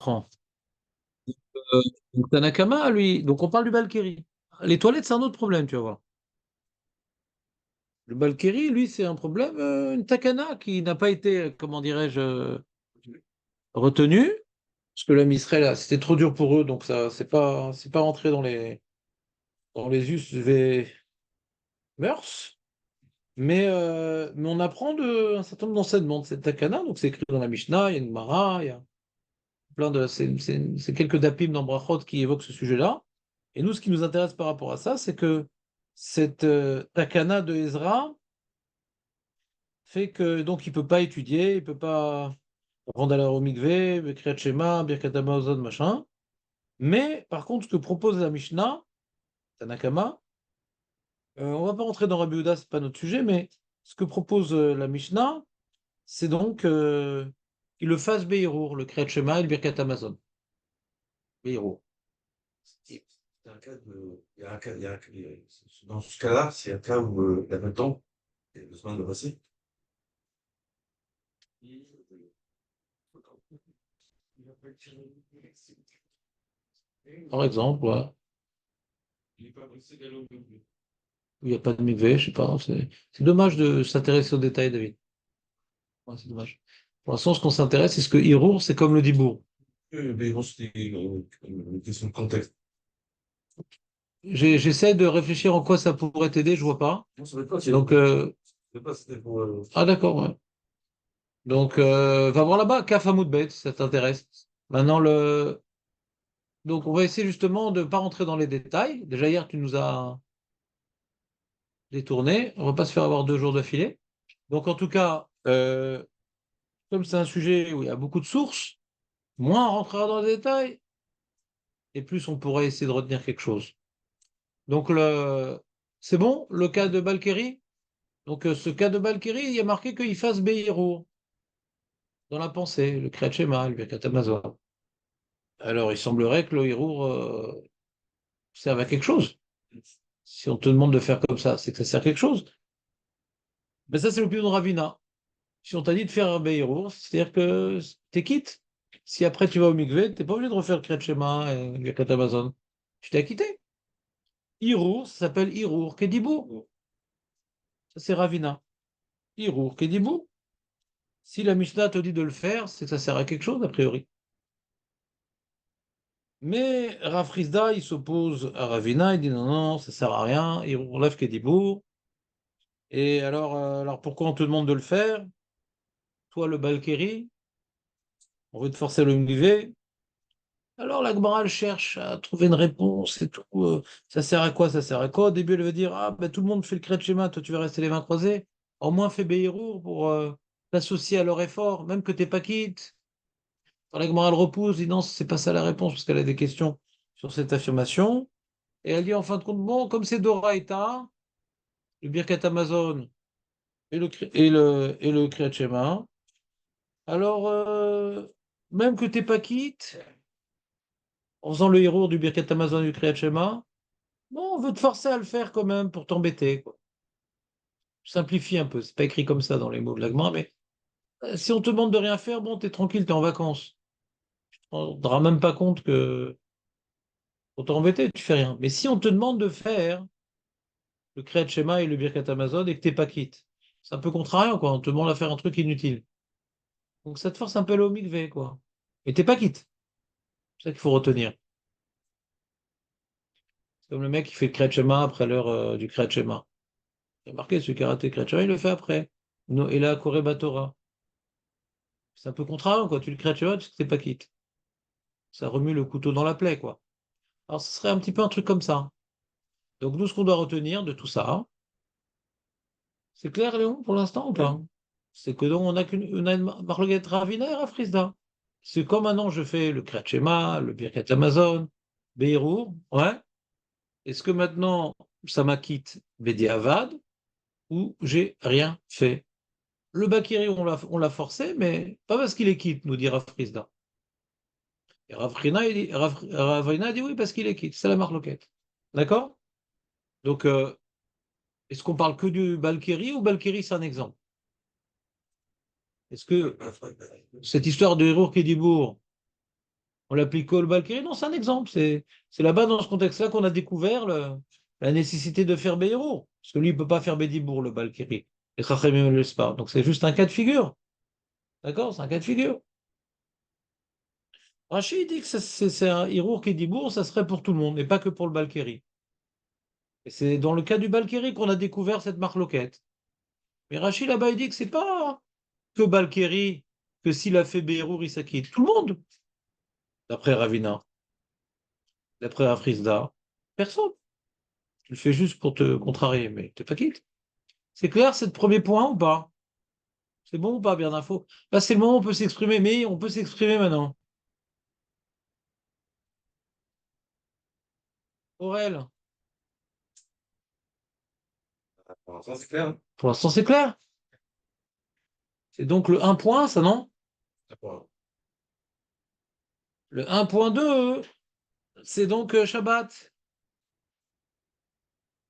Prends. Donc Tanakama, lui, donc on parle du Balkiri. Les toilettes, c'est un autre problème, tu vas voir. Le Balkiri, lui, c'est un problème, une takana qui n'a pas été, comment dirais-je, retenue, parce que l'homme Israël, c'était trop dur pour eux, donc ça, c'est pas rentré dans les us et mœurs. Mais on apprend un certain nombre d'enseignements de cette takana, donc c'est écrit dans la Mishnah, il y a une Gemara, il y a plein de, c'est quelques dapim dans Brachot qui évoquent ce sujet-là. Et nous, ce qui nous intéresse par rapport à ça, c'est que cette takana de Ezra fait que donc il peut pas étudier, il peut pas rendre à la mikvé, Kriyat Shema, Birkat Hamazon, machin. Mais par contre, ce que propose la Mishnah, Tanakama, on va pas rentrer dans Rabbi Yehuda, c'est pas notre sujet, mais ce que propose la Mishnah, c'est donc qu'il le fasse Beirur, le Kriyat Shema et le Birkat Hamazon. Beirur. C'est un cas de, il y a un cas, il y a un cas- dans ce cas-là, c'est un cas où l'admettant a besoin de passer. Par exemple, ouais. Il n'y a pas de mikvé, je sais pas. C'est dommage de s'intéresser aux détails, David. Ouais, c'est dommage. Pour l'instant, ce qu'on s'intéresse, c'est ce que Hirour, c'est comme le Dibourg. Mais bon, c'était une question de contexte. J'essaie de réfléchir en quoi ça pourrait t'aider, je vois pas. Non, ça ne veut pas, Donc, c'était pour. ah d'accord, ouais. Donc, va voir là-bas, Kaf Hamoud Bet, si ça t'intéresse. Maintenant, donc, on va essayer justement de ne pas rentrer dans les détails. Déjà, hier, tu nous as détourné. On va pas se faire avoir 2 jours d'affilée. Donc, en tout cas, comme c'est un sujet où il y a beaucoup de sources, moins on rentrera dans les détails, et plus on pourrait essayer de retenir quelque chose. Donc, c'est bon, le cas de Balkeri. Donc, ce cas de Balkeri, il y a marqué qu'il fasse Beirut dans la pensée, le Kriyat Shema, le Birkat Hamazon. Alors, il semblerait que le Hirour serve à quelque chose. Si on te demande de faire comme ça, c'est que ça sert à quelque chose. Mais ça, c'est l'opinion de Ravina. Si on t'a dit de faire un Beirut, c'est-à-dire que t'es quitte. Si après tu vas au mikvé, t'es pas obligé de refaire le Kriyat Shema et le Birkat Hamazon. Tu t'es acquitté. Hirour, ça s'appelle Hirour Kedibou. Ça, c'est Ravina. Hirour Kedibou. Si la Mishnah te dit de le faire, c'est que ça sert à quelque chose, a priori. Mais Rav Rizda, il s'oppose à Ravina, il dit non, non, ça sert à rien, Hirour Lev Kedibou. Et alors pourquoi on te demande de le faire? Toi, le Balkeri, on veut te forcer le MIV. Alors la Gemara, elle cherche à trouver une réponse et tout. Ça sert à quoi? Ça sert à quoi? Au début, elle veut dire, ah, ben, tout le monde fait le Kriyat Shema, toi, tu vas rester les mains croisées. Au moins, fais Beirut pour t'associer à leur effort, même que t'es pas quitte. Quand la Gemara, elle repousse, dit non, c'est pas ça la réponse, parce qu'elle a des questions sur cette affirmation. Et elle dit, en fin de compte, bon, comme c'est Doraïta, le Birkat Amazon et le Kriyat Shema, alors, même que t'es pas quitte, en faisant le héros du Birkat Amazon du Kriyat Shema, bon, on veut te forcer à le faire quand même pour t'embêter, quoi. Je simplifie un peu, c'est pas écrit comme ça dans les mots de l'Agma, mais si on te demande de rien faire, bon, t'es tranquille, t'es en vacances. On ne te rend même pas compte que pour t'embêter, tu fais rien. Mais si on te demande de faire le Kriyat Shema et le Birkat Amazon et que t'es pas quitte, c'est un peu contrariant, quoi. On te demande à faire un truc inutile. Donc ça te force un peu à aller au mikvé, quoi. Et t'es pas quitte. C'est ça qu'il faut retenir. C'est comme le mec qui fait le Kriyat Shema après l'heure du Kriyat Shema. Il a marqué, celui qui a raté le Kriyat Shema, il le fait après. Et là, Koré Torah. C'est un peu contrariant, quoi. Tu le crées, tu vois, tu sais que t'es pas quitte. Ça remue le couteau dans la plaie, quoi. Alors, ce serait un petit peu un truc comme ça. Donc, nous, ce qu'on doit retenir de tout ça, c'est clair, Léon, pour l'instant, ou pas? C'est que donc, on a une marloquette Ravina et Rafrizda. C'est comme maintenant, je fais le Kriyat Shema, le Birkat Amazon, Beirur, ouais. Est-ce que maintenant, ça m'acquitte Bedi Avad ou j'ai rien fait? Le Bakiri, on l'a forcé, mais pas parce qu'il est quitte, nous dit Rafrizda. Et Rav Rina dit oui parce qu'il est quitte. C'est la marloquette. D'accord? Donc, est-ce qu'on parle que du Balkiri ou Balkiri c'est un exemple? Est-ce que cette histoire de Hérour Kédibourg, On l'applique au Balkiri? Non, c'est un exemple. C'est là-bas, dans ce contexte-là, qu'on a découvert la nécessité de faire Béhérour. Parce que lui, il ne peut pas faire Bédibourg, le Balkiri. Et Chachamim ne le laisse pas. Donc c'est juste un cas de figure. D'accord? C'est un cas de figure. Rachid dit que c'est un Hirour qui dit bourg, ça serait pour tout le monde, et pas que pour le Balkiri. Et c'est dans le cas du Balkiri qu'on a découvert cette marloquette. Mais Rachid là-bas, il dit que c'est pas que Balkiri, que s'il a fait Be'erour, il s'acquitte. Tout le monde, d'après Ravina, d'après Afrizda. Personne. Tu le fais juste pour te contrarier, mais t'es pas quitte. C'est clair, c'est le premier point ou pas? C'est bon ou pas, bien d'info? Là, c'est le moment où on peut s'exprimer, mais on peut s'exprimer maintenant. Aurel, Pour l'instant, c'est clair. pour l'instant, c'est clair. C'est donc le un point, ça, non? D'accord. Le 1.2, c'est donc Shabbat.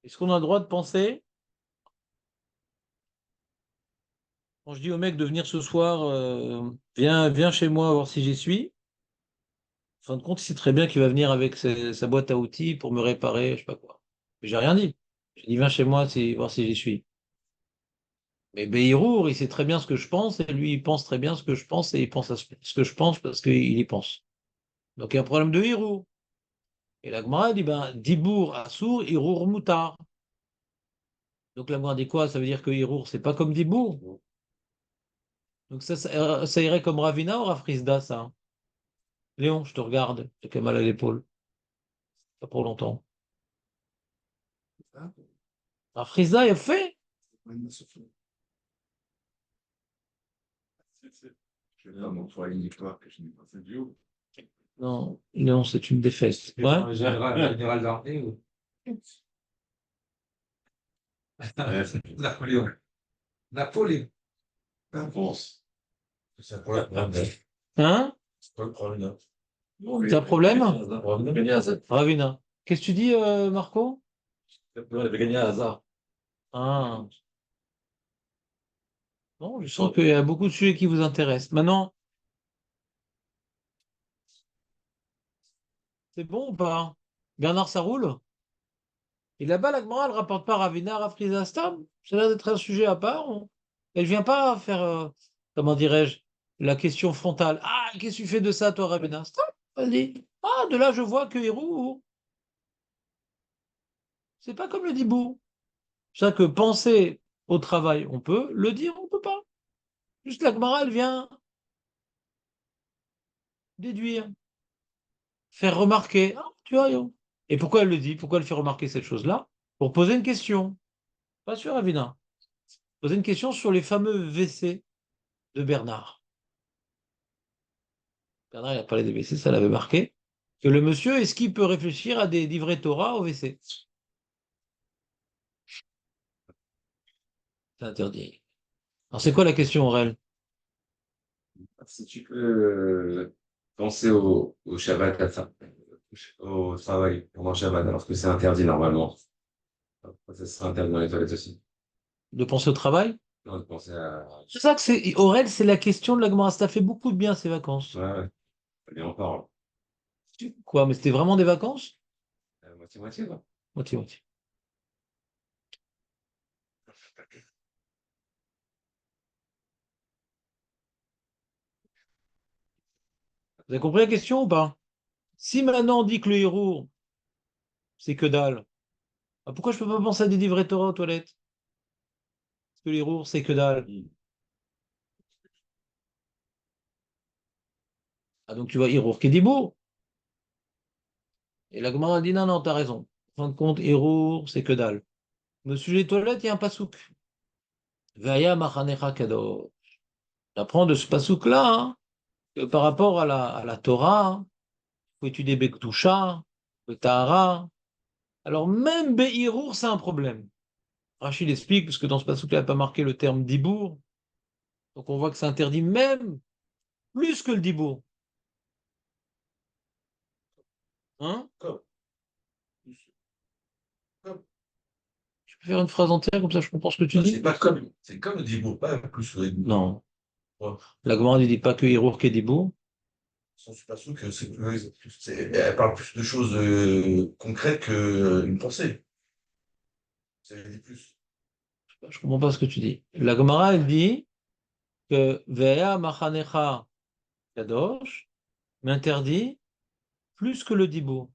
Est-ce qu'on a le droit de penser, quand je dis au mec de venir ce soir, viens chez moi voir si j'y suis, en fin de compte, il sait très bien qu'il va venir avec sa boîte à outils pour me réparer, je sais pas quoi. Mais j'ai rien dit. J'ai dit, viens chez moi voir si j'y suis. Mais Behirour, il sait très bien ce que je pense, et lui, il pense très bien ce que je pense, et il pense à ce que je pense parce qu'il y pense. Donc il y a un problème de Hirour. Et la Gemara dit, ben, Dibour Assour, Hirour Moutar. Donc la Gemara dit quoi? Ça veut dire que Hirour, c'est pas comme Dibour. Donc ça irait comme Ravina ou Rafrizda, ça, hein. Léon, je te regarde, j'ai mal à l'épaule, pas pour longtemps. Rafrizda, il a fait? Je vais dire, mon toi, une victoire que je n'ai pas fait du haut. Non, Léon, c'est une défaite. Ouais. Général d'armée ou. Napoléon. Napoléon. La France. C'est quoi le problème? Hein? C'est quoi le problème? T'as un problème? On avait gagné à hasard. Ravina. Qu'est-ce que tu dis, Marco? On avait gagné à hasard. Ah, bon, je sens qu'il y a beaucoup de sujets qui vous intéressent. Maintenant, c'est bon ou pas? Bernard, ça roule? Et là-bas, la Gemara, elle rapporte pas Ravina, Rafrizda, Stam. Ça a l'air d'être un sujet à part. Elle vient pas faire, comment dirais-je, la question frontale. Ah, qu'est-ce que tu fais de ça, toi, Ravina? Stam. Elle dit, ah, de là, je vois que Hérou, c'est pas comme le Dibou. C'est-à-dire que penser au travail, on peut, le dire, on peut pas. Juste la Gemara, elle vient déduire, faire remarquer. Ah, tu vois, yo. Et pourquoi elle le dit? Pourquoi elle fait remarquer cette chose-là? Pour poser une question. Pas sûr, Ravina. Poser une question sur les fameux WC de Bernard. Bernard, il a parlé des WC, ça l'avait marqué. Que le monsieur, est-ce qu'il peut réfléchir à des livrets Torah au WC? C'est interdit. Alors, c'est quoi la question, Aurel? Si tu peux penser au Shabbat à ça, au travail pendant le Shabbat, alors que c'est interdit normalement. Ça sera interdit dans les toilettes aussi. De penser au travail? Non, de penser à. C'est ça que c'est. Aurel, c'est la question de la Gemara. Ça fait beaucoup de bien ces vacances. Ouais, ouais. Bien on parle. Quoi, mais c'était vraiment des vacances? Moitié-moitié, quoi. Moitié, moitié. Vous avez compris la question ou pas? Si maintenant on dit que le héros, c'est que dalle, ah, pourquoi je peux pas penser à des livrets Torah aux toilettes? Parce que le héros, c'est que dalle. Ah, donc tu vois, héros qui dit beau. Et la Gemara dit non, non, t'as raison. En fin de compte, héros, c'est que dalle. Le sujet des toilettes, il y a un pasouk. Vaya machanecha kadosh. On apprend de ce pasouk-là, hein, que par rapport à la Torah, hein, il faut étudier Bektusha, le Tahara. Alors même Be'irour, c'est un problème. Rachid explique, parce que dans ce pasouk-là, il n'a pas marqué le terme dibour. Donc on voit que c'est interdit même plus que le dibour. Hein? Comme. Comme. Je peux faire une phrase entière, comme ça je comprends ce que tu Non, dis? c'est pas comme. C'est comme le Dibourg, pas plus le Dibourg. Non. Ouais. La Gemara ne dit pas que Hirour qui est dibour. Son super souk, elle parle plus de choses concrètes qu'une pensée. Ça lui dit plus. Je ne comprends pas ce que tu dis. La Gemara, elle dit que Veya Machanecha Kadosh m'interdit plus que le Dibou.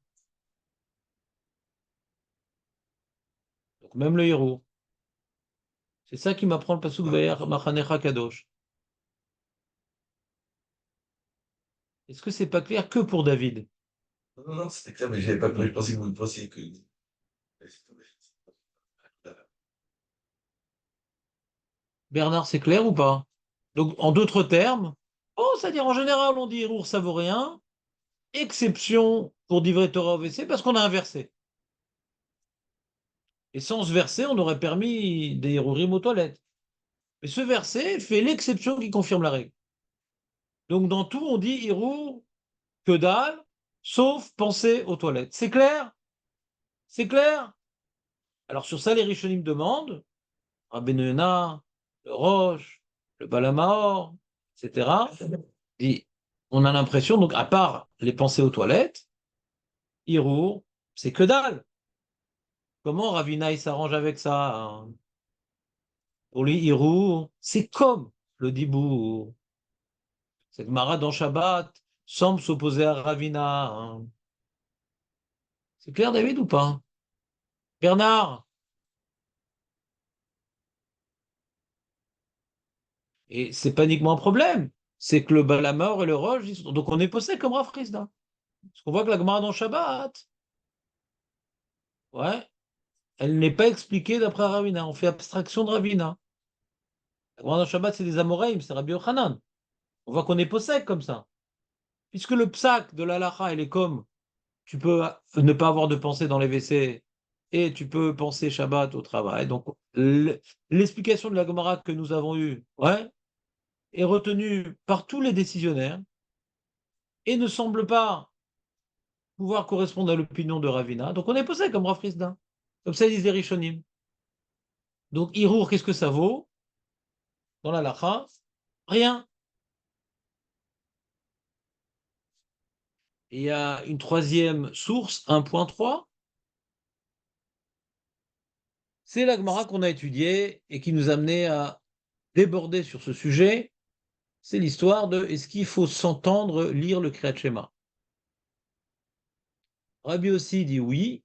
Donc même le héros. C'est ça qui m'apprend le pasuk Veya Machanecha Kadosh. Est-ce que c'est pas clair que pour David? Non, non, non, c'était clair, mais j'avais pas compris. Je pensais que vous pensiez que. Bernard, c'est clair ou pas? Donc, en d'autres termes, oh, c'est-à-dire en général, on dit Hirour, ça vaut rien, exception pour Divrei Torah OVC, parce qu'on a un verset. Et sans ce verset, on aurait permis des Hirourim aux toilettes. Mais ce verset fait l'exception qui confirme la règle. Donc, dans tout, on dit Hirour, que dalle, sauf penser aux toilettes. C'est clair? C'est clair? Alors, sur ça, les Rishonim demandent, Rabbeinu Yonah, le Roche, le Balamahor, etc. dit, on a l'impression, donc à part les pensées aux toilettes, Hirour, c'est que dalle. Comment Ravina il s'arrange avec ça, hein? Pour lui, Hirour, c'est comme le Dibou. Cette Mara dans Shabbat semble s'opposer à Ravina, hein. C'est clair, David, ou pas? Bernard? Et c'est pas uniquement un problème. C'est que le Balamor et le Roche, donc on est possède comme Rav Frisda. Parce qu'on voit que la Gemara dans Shabbat, ouais, elle n'est pas expliquée d'après Ravina. On fait abstraction de Ravina. La Gemara dans Shabbat, c'est des Amoreim, c'est Rabbi Yochanan. On voit qu'on est possède comme ça. Puisque le psak de l'alacha, il est comme tu peux ne pas avoir de pensée dans les WC et tu peux penser Shabbat au travail. Donc l'explication de la Gemara que nous avons eue, ouais, est retenue par tous les décisionnaires et ne semble pas pouvoir correspondre à l'opinion de Ravina. Donc on est posé comme Rav Frisda. Comme ça, ils disent les Rishonim. Donc Hirour, qu'est-ce que ça vaut dans la lacha? Rien. Et il y a une troisième source, 1.3, c'est la Gemara qu'on a étudiée et qui nous a amené à déborder sur ce sujet. C'est l'histoire de est-ce qu'il faut s'entendre lire le Kriyat Shema? Rabbi aussi dit oui.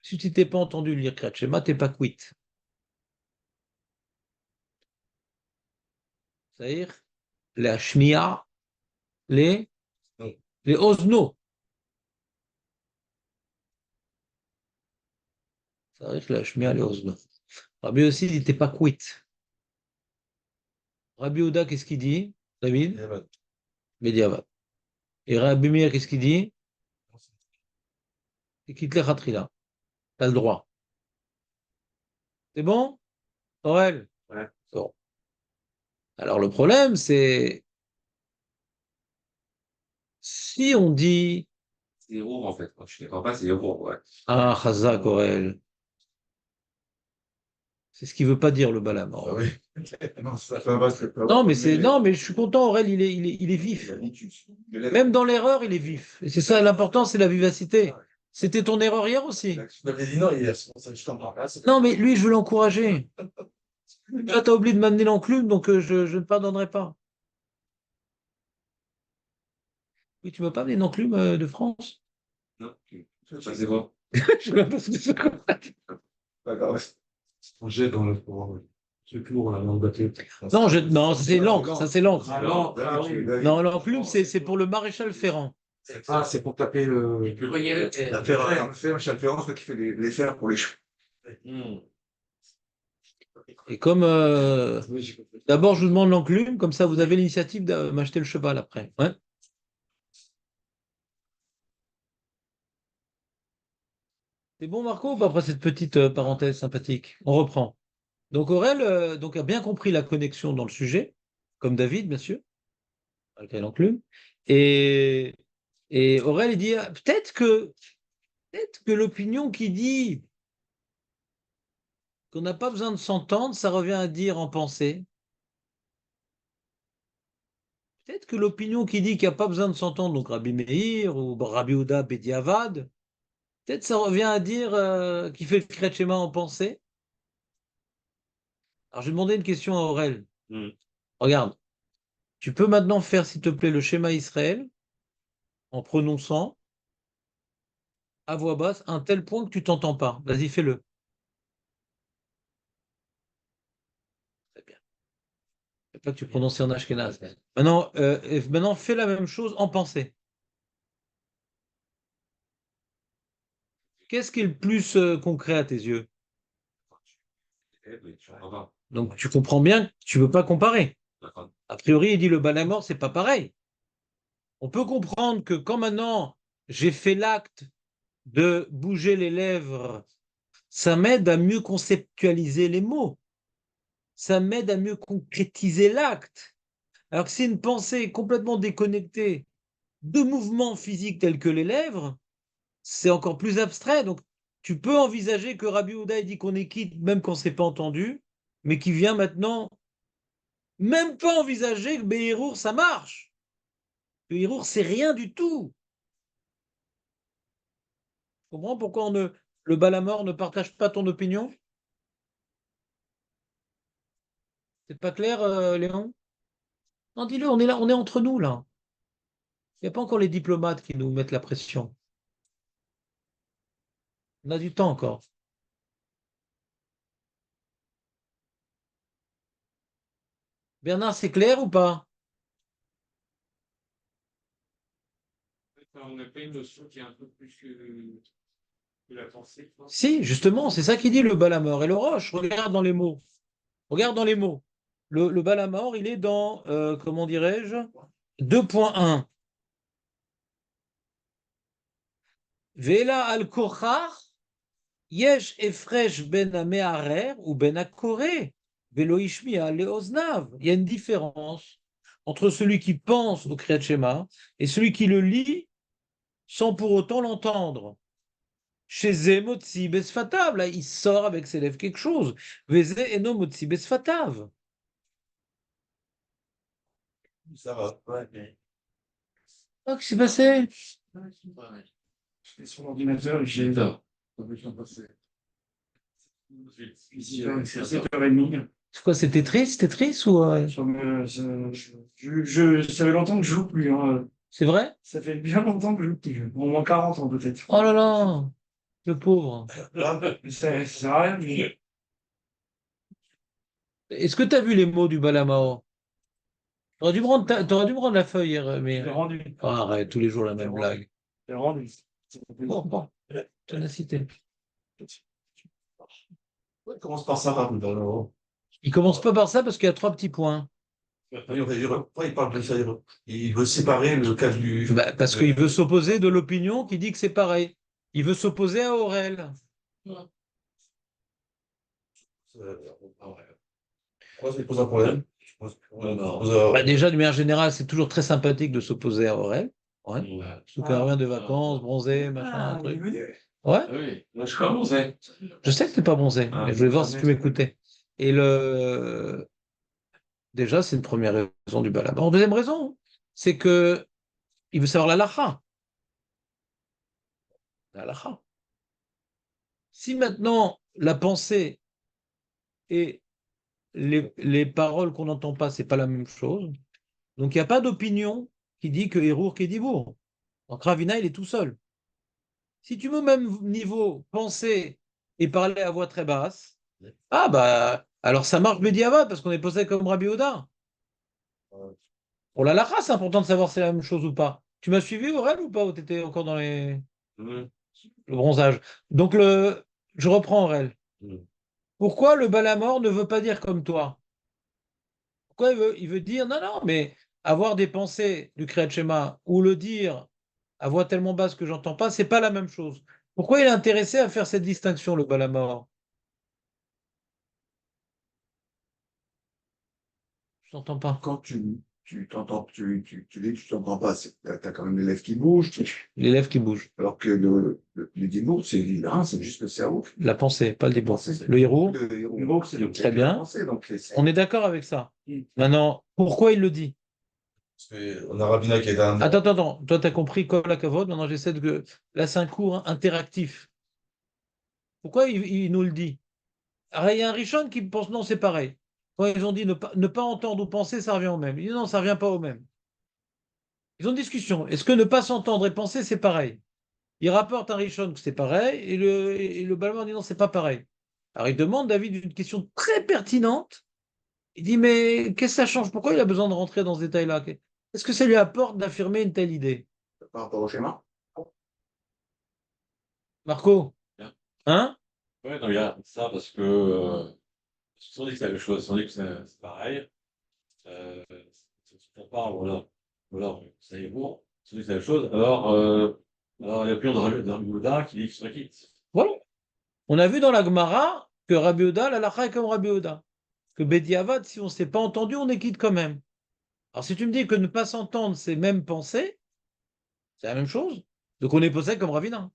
Si tu t'es pas entendu lire Kriyat Shema, t'es pas quitte. C'est-à-dire la shmiya, les, les ozno. C'est-à-dire la shmiya, les ozno. Rabbi aussi dit t'es pas quitte. Rabbi Ouda, qu'est-ce qu'il dit? David? Mediavat. Et Rabbi Meir, qu'est-ce qu'il dit? Et quitte les khatrila. T'as le droit. C'est bon? Aurel? Ouais. Bon. Alors le problème, c'est si on dit C'est Hirour, en fait. Moi, je ne comprends pas, c'est Hirour, ouais. ah, Chazak, Aurel, c'est ce qu'il veut pas dire le Balam. Ah oui. Non, ça va, c'est pas Non, bon, mais c'est non, mais je suis content, Aurel, il est vif. Même dans l'erreur, il est vif. Et c'est ça l'important, c'est la vivacité. C'était ton erreur hier aussi. Tu m'avais dit non hier, c'est pour ça que je t'en parle. Non, mais lui, je veux l'encourager. Là, tu as oublié de m'amener l'enclume, donc je ne pardonnerai pas. Oui, tu ne m'as pas amené l'enclume de France? Non, ça, c'est bon. Je sais même pas ce que c'est. Pas grave. On jette dans le courant. C'est toujours la langue battue. Non, non, c'est l'encre, ça c'est l'encre. Ah non, ah oui. Non, l'enclume, c'est pour le maréchal Ferrand. Ah, c'est pour taper le. La ferraille, Michel Ferrand, c'est qui fait les fers pour les cheveux. Et comme d'abord, je vous demande l'enclume, comme ça vous avez l'initiative de m'acheter le cheval après. Ouais. C'est bon, Marco, ou pas après cette petite parenthèse sympathique? On reprend. Donc Aurel donc, a bien compris la connexion dans le sujet, comme David, bien sûr, avec l'enclume. Et, et Aurel il dit ah, peut-être que l'opinion qui dit qu'on n'a pas besoin de s'entendre, ça revient à dire en pensée. Peut-être que l'opinion qui dit qu'il n'y a pas besoin de s'entendre, donc Rabbi Meir ou Rabbi Ouda Bediavad, peut-être ça revient à dire qui fait le Kriyat Shema en pensée. Alors, je vais demander une question à Aurel. Regarde, tu peux maintenant faire, s'il te plaît, le schéma Israël en prononçant à voix basse un tel point que tu t'entends pas. Vas-y, fais-le. Très bien. C'est pas que tu prononces en ashkénaze. Maintenant, fais la même chose en pensée. Qu'est-ce qui est le plus concret à tes yeux? Donc, tu comprends bien que tu ne veux pas comparer. A priori, il dit le Balamor, c'est pas pareil. On peut comprendre que quand maintenant j'ai fait l'acte de bouger les lèvres, ça m'aide à mieux conceptualiser les mots. Ça m'aide à mieux concrétiser l'acte. Alors que c'est une pensée complètement déconnectée de mouvements physiques tels que les lèvres, c'est encore plus abstrait. Donc, tu peux envisager que Rabbi Houda ait dit qu'on est quitte même quand c'est pas entendu, mais qui vient maintenant même pas envisager que Behirour, ça marche. Behirour, c'est rien du tout. Tu comprends pourquoi le Balamor ne partage pas ton opinion? C'est pas clair, Léon? Non, dis-le, on est là, on est entre nous, là. Il n'y a pas encore les diplomates qui nous mettent la pression. On a du temps encore. Bernard, c'est clair ou pas? On n'a pas une notion qui est un peu plus que la pensée, quoi. Si, justement, c'est ça qu'il dit le Balamor. Et le Roche, regarde dans les mots. Regarde dans les mots. Le Balamor, il est dans, comment dirais-je, 2.1. Vela al-Kochar, yesh efresh ben ameharer ou ben akore, velo ishmi'a leoznav. Il y a une différence entre celui qui pense au Kriyat Shema et celui qui le lit sans pour autant l'entendre. Chez Zemotzi Besfatav, là, il sort avec ses lèvres quelque chose. Veze eno motzi Besfatav. Ça va. Ouais, mais... Oh, qu'est-ce qui s'est passé? J'étais sur l'ordinateur et j'ai. C'est 7h30. C'est quoi, c'était triste? C'était triste ou Ça fait longtemps que je joue plus. Hein. c'est vrai? Ça fait bien longtemps que je joue plus. Au moins 40 ans peut-être. Oh là là, le pauvre. Ça sert à rien. Mais... Est-ce que tu as vu les mots du Balamao? T'aurais dû me rendre la feuille hier, mais. J'ai rendu. Ah, arrête, tous les jours la même blague. J'ai rendu. Bon, ténacité. Ouais, commence par ça, Marc. Il commence pas par ça parce qu'il y a 3 petits points. Pourquoi il parle de ça? Il veut séparer le cas du. Bah, parce qu'il veut s'opposer de l'opinion qui dit que c'est pareil. Il veut s'opposer à Aurel. Pourquoi ça lui pose un problème? Bah, déjà, de manière générale, c'est toujours très sympathique de s'opposer à Aurel. Ouais. Surtout quand on revient de vacances, bronzé, machin, truc. Ouais. Oui, moi je commençais. Je sais que t'es pas bronzé, mais je voulais voir si tu m'écoutais. Et déjà, c'est une première raison du Balaba. Deuxième raison, c'est que il veut savoir la lacha. La lacha. Si maintenant la pensée et les paroles qu'on n'entend pas, c'est pas la même chose. Donc il n'y a pas d'opinion qui dit que Hérour qui est Dibourg. Donc Ravina, il est tout seul. Si tu mets au même niveau penser et parler à voix très basse, ah bah alors ça marche Bediavad parce qu'on est posé comme Rabbi Oda. Pour la lacha, c'est important de savoir si c'est la même chose ou pas. Tu m'as suivi Aurel ou pas ou t'étais encore dans le bronzage? Donc je reprends Aurel. Pourquoi le Balamor ne veut pas dire comme toi? Pourquoi il veut dire non, non, mais avoir des pensées du Kriyat Shema ou le dire à voix tellement basse que j'entends pas, c'est pas la même chose. Pourquoi il est intéressé à faire cette distinction, le Balamor? Je t'entends pas. Quand tu t'entends, tu dis que tu t'entends pas, t'as quand même les lèvres qui bougent. L'élève qui bouge. Alors que le dibourg, c'est juste le cerveau. La pensée, pas le débat. Pensée. Le héros, Le dibourg, c'est Très bien. la pensée, donc on est d'accord avec ça. Maintenant, pourquoi il le dit? On a Rabina qui est un. Attends. Toi, tu as compris Kol HaKavod. Maintenant, j'essaie de. Là, c'est un cours interactif. Pourquoi il nous le dit? Alors, il y a un Rishon qui pense non, c'est pareil. Quand ils ont dit ne pas entendre ou penser, ça revient au même. Il dit non, ça revient pas au même. Ils ont une discussion. Est-ce que ne pas s'entendre et penser, c'est pareil? Il rapporte un Rishon que c'est pareil et le Balma dit non, c'est pas pareil. Alors, il demande David une question très pertinente. Il dit mais qu'est-ce que ça change? Pourquoi il a besoin de rentrer dans ce détail-là? Est-ce que ça lui apporte d'affirmer une telle idée? Par rapport au schéma? Marco? Bien. Hein? Ouais, non, il y a ça parce que si on dit que c'est la même chose, si on dit que c'est pareil, si on parle, voilà, c'est bon, si on dit que c'est la même chose, alors il y a plus de Rabbi Yehuda qui dit qu'il se quitte. Voilà. On a vu dans la Gemara que Rabbi Oda, la lacha est comme Rabbi Oda. Que Bediavad, si on ne s'est pas entendu, on est quitte quand même. Alors si tu me dis que ne pas s'entendre, c'est même penser, c'est la même chose. Donc on est posé comme Ravina,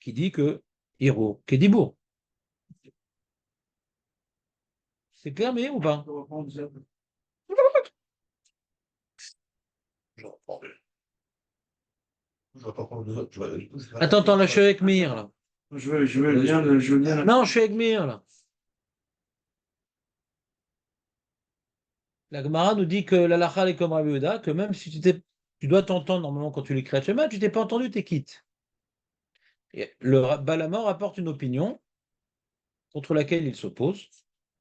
qui dit que Hiro, Kedibour. C'est clair, mais ou pas? Je vais pas prendre deux autres. Attends, là, je suis avec Meir, là. Je veux bien. Non, je suis avec Meir, là. La Gemara nous dit que la lacha est comme Rabbi Yehuda, que même si tu dois t'entendre normalement quand tu l'écris à Shema, tu t'es pas entendu, t'es quitte. Et le Balama rapporte une opinion contre laquelle il s'oppose,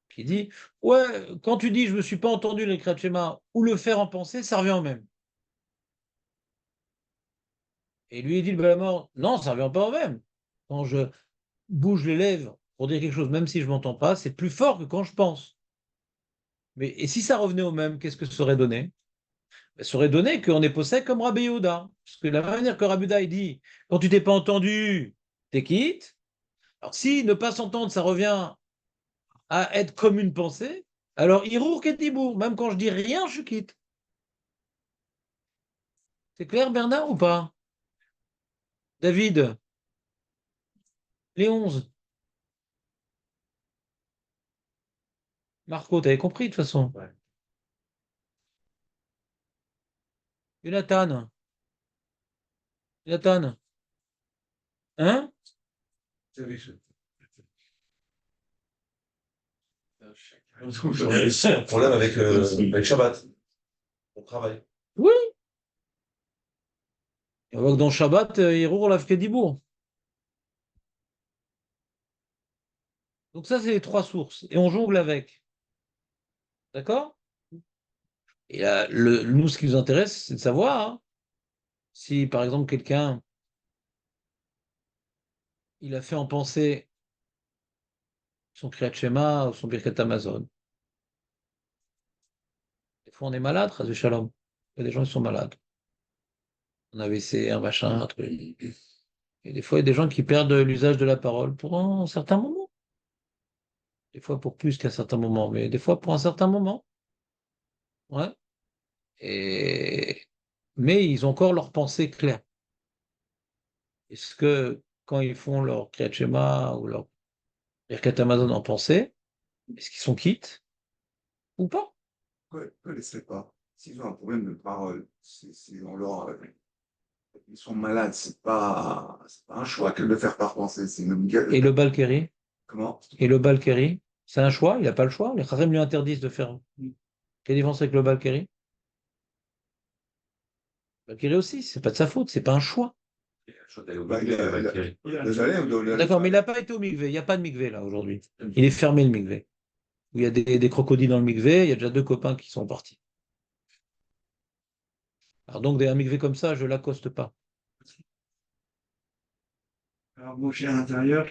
qui dit ouais, quand tu dis je me suis pas entendu l'écrire à Shema ou le faire en pensée, ça revient au même. Et lui il dit le Balama non, ça revient pas au même. Quand je bouge les lèvres pour dire quelque chose, même si je m'entends pas, c'est plus fort que quand je pense. Mais et si ça revenait au même, qu'est-ce que ça aurait donné? Ça aurait donné qu'on est posé comme Rabbi Yehuda. Parce que la même manière que Rabbi Yehuda, il dit, quand tu t'es pas entendu, t'es quitte. Alors si ne pas s'entendre, ça revient à être comme une pensée, alors Hirour Ketibour, même quand je dis rien, je suis quitte. C'est clair, Bernard, ou pas? David, les 11. Marco, t'avais compris de toute façon. Ouais. Jonathan. Jonathan. Hein? J'ai un problème avec Shabbat. On travaille. Oui. On voit que dans Shabbat, Hirour lave Ketibour. Donc ça, c'est les trois sources. Et on jongle avec. D'accord? Et là, nous, ce qui nous intéresse, c'est de savoir hein, si, par exemple, quelqu'un, il a fait en pensée son Kriyat Shema ou son Birkat Amazon. Des fois, on est malade, Chas Shalom. Il y a des gens qui sont malades. On a AVC, un machin, un truc. Et des fois, il y a des gens qui perdent l'usage de la parole pour un certain moment. Des fois, pour plus qu'un certain moment, mais des fois, pour un certain moment. Ouais. Et... Mais ils ont encore leur pensée claire. Est-ce que quand ils font leur Kriyat Shema ou leur Birkat Amazon en pensée, est-ce qu'ils sont quittes ou pas? Ne laissez pas. S'ils ont un problème de parole, c'est dans leur. Ils sont malades, c'est pas un choix que de le faire par pensée, c'est une gueule. Et le Balkeri? Comment? Et le Balkeri? C'est un choix, il n'a pas le choix. Les Kharim lui interdisent de faire. Quelle différence avec le Balkeri? Le Balkeri aussi, c'est pas de sa faute, c'est pas un choix. Bah, Désolé, on doit- D'accord, mais il n'a pas été au Mikvé. Il n'y a pas de Mikvé là aujourd'hui. Il est fermé le Mikvé. Il y a des crocodiles dans le Mikvé, il y a déjà 2 copains qui sont partis. Alors donc, un Mikvé comme ça, je ne l'accoste pas. Alors, boucher à l'intérieur.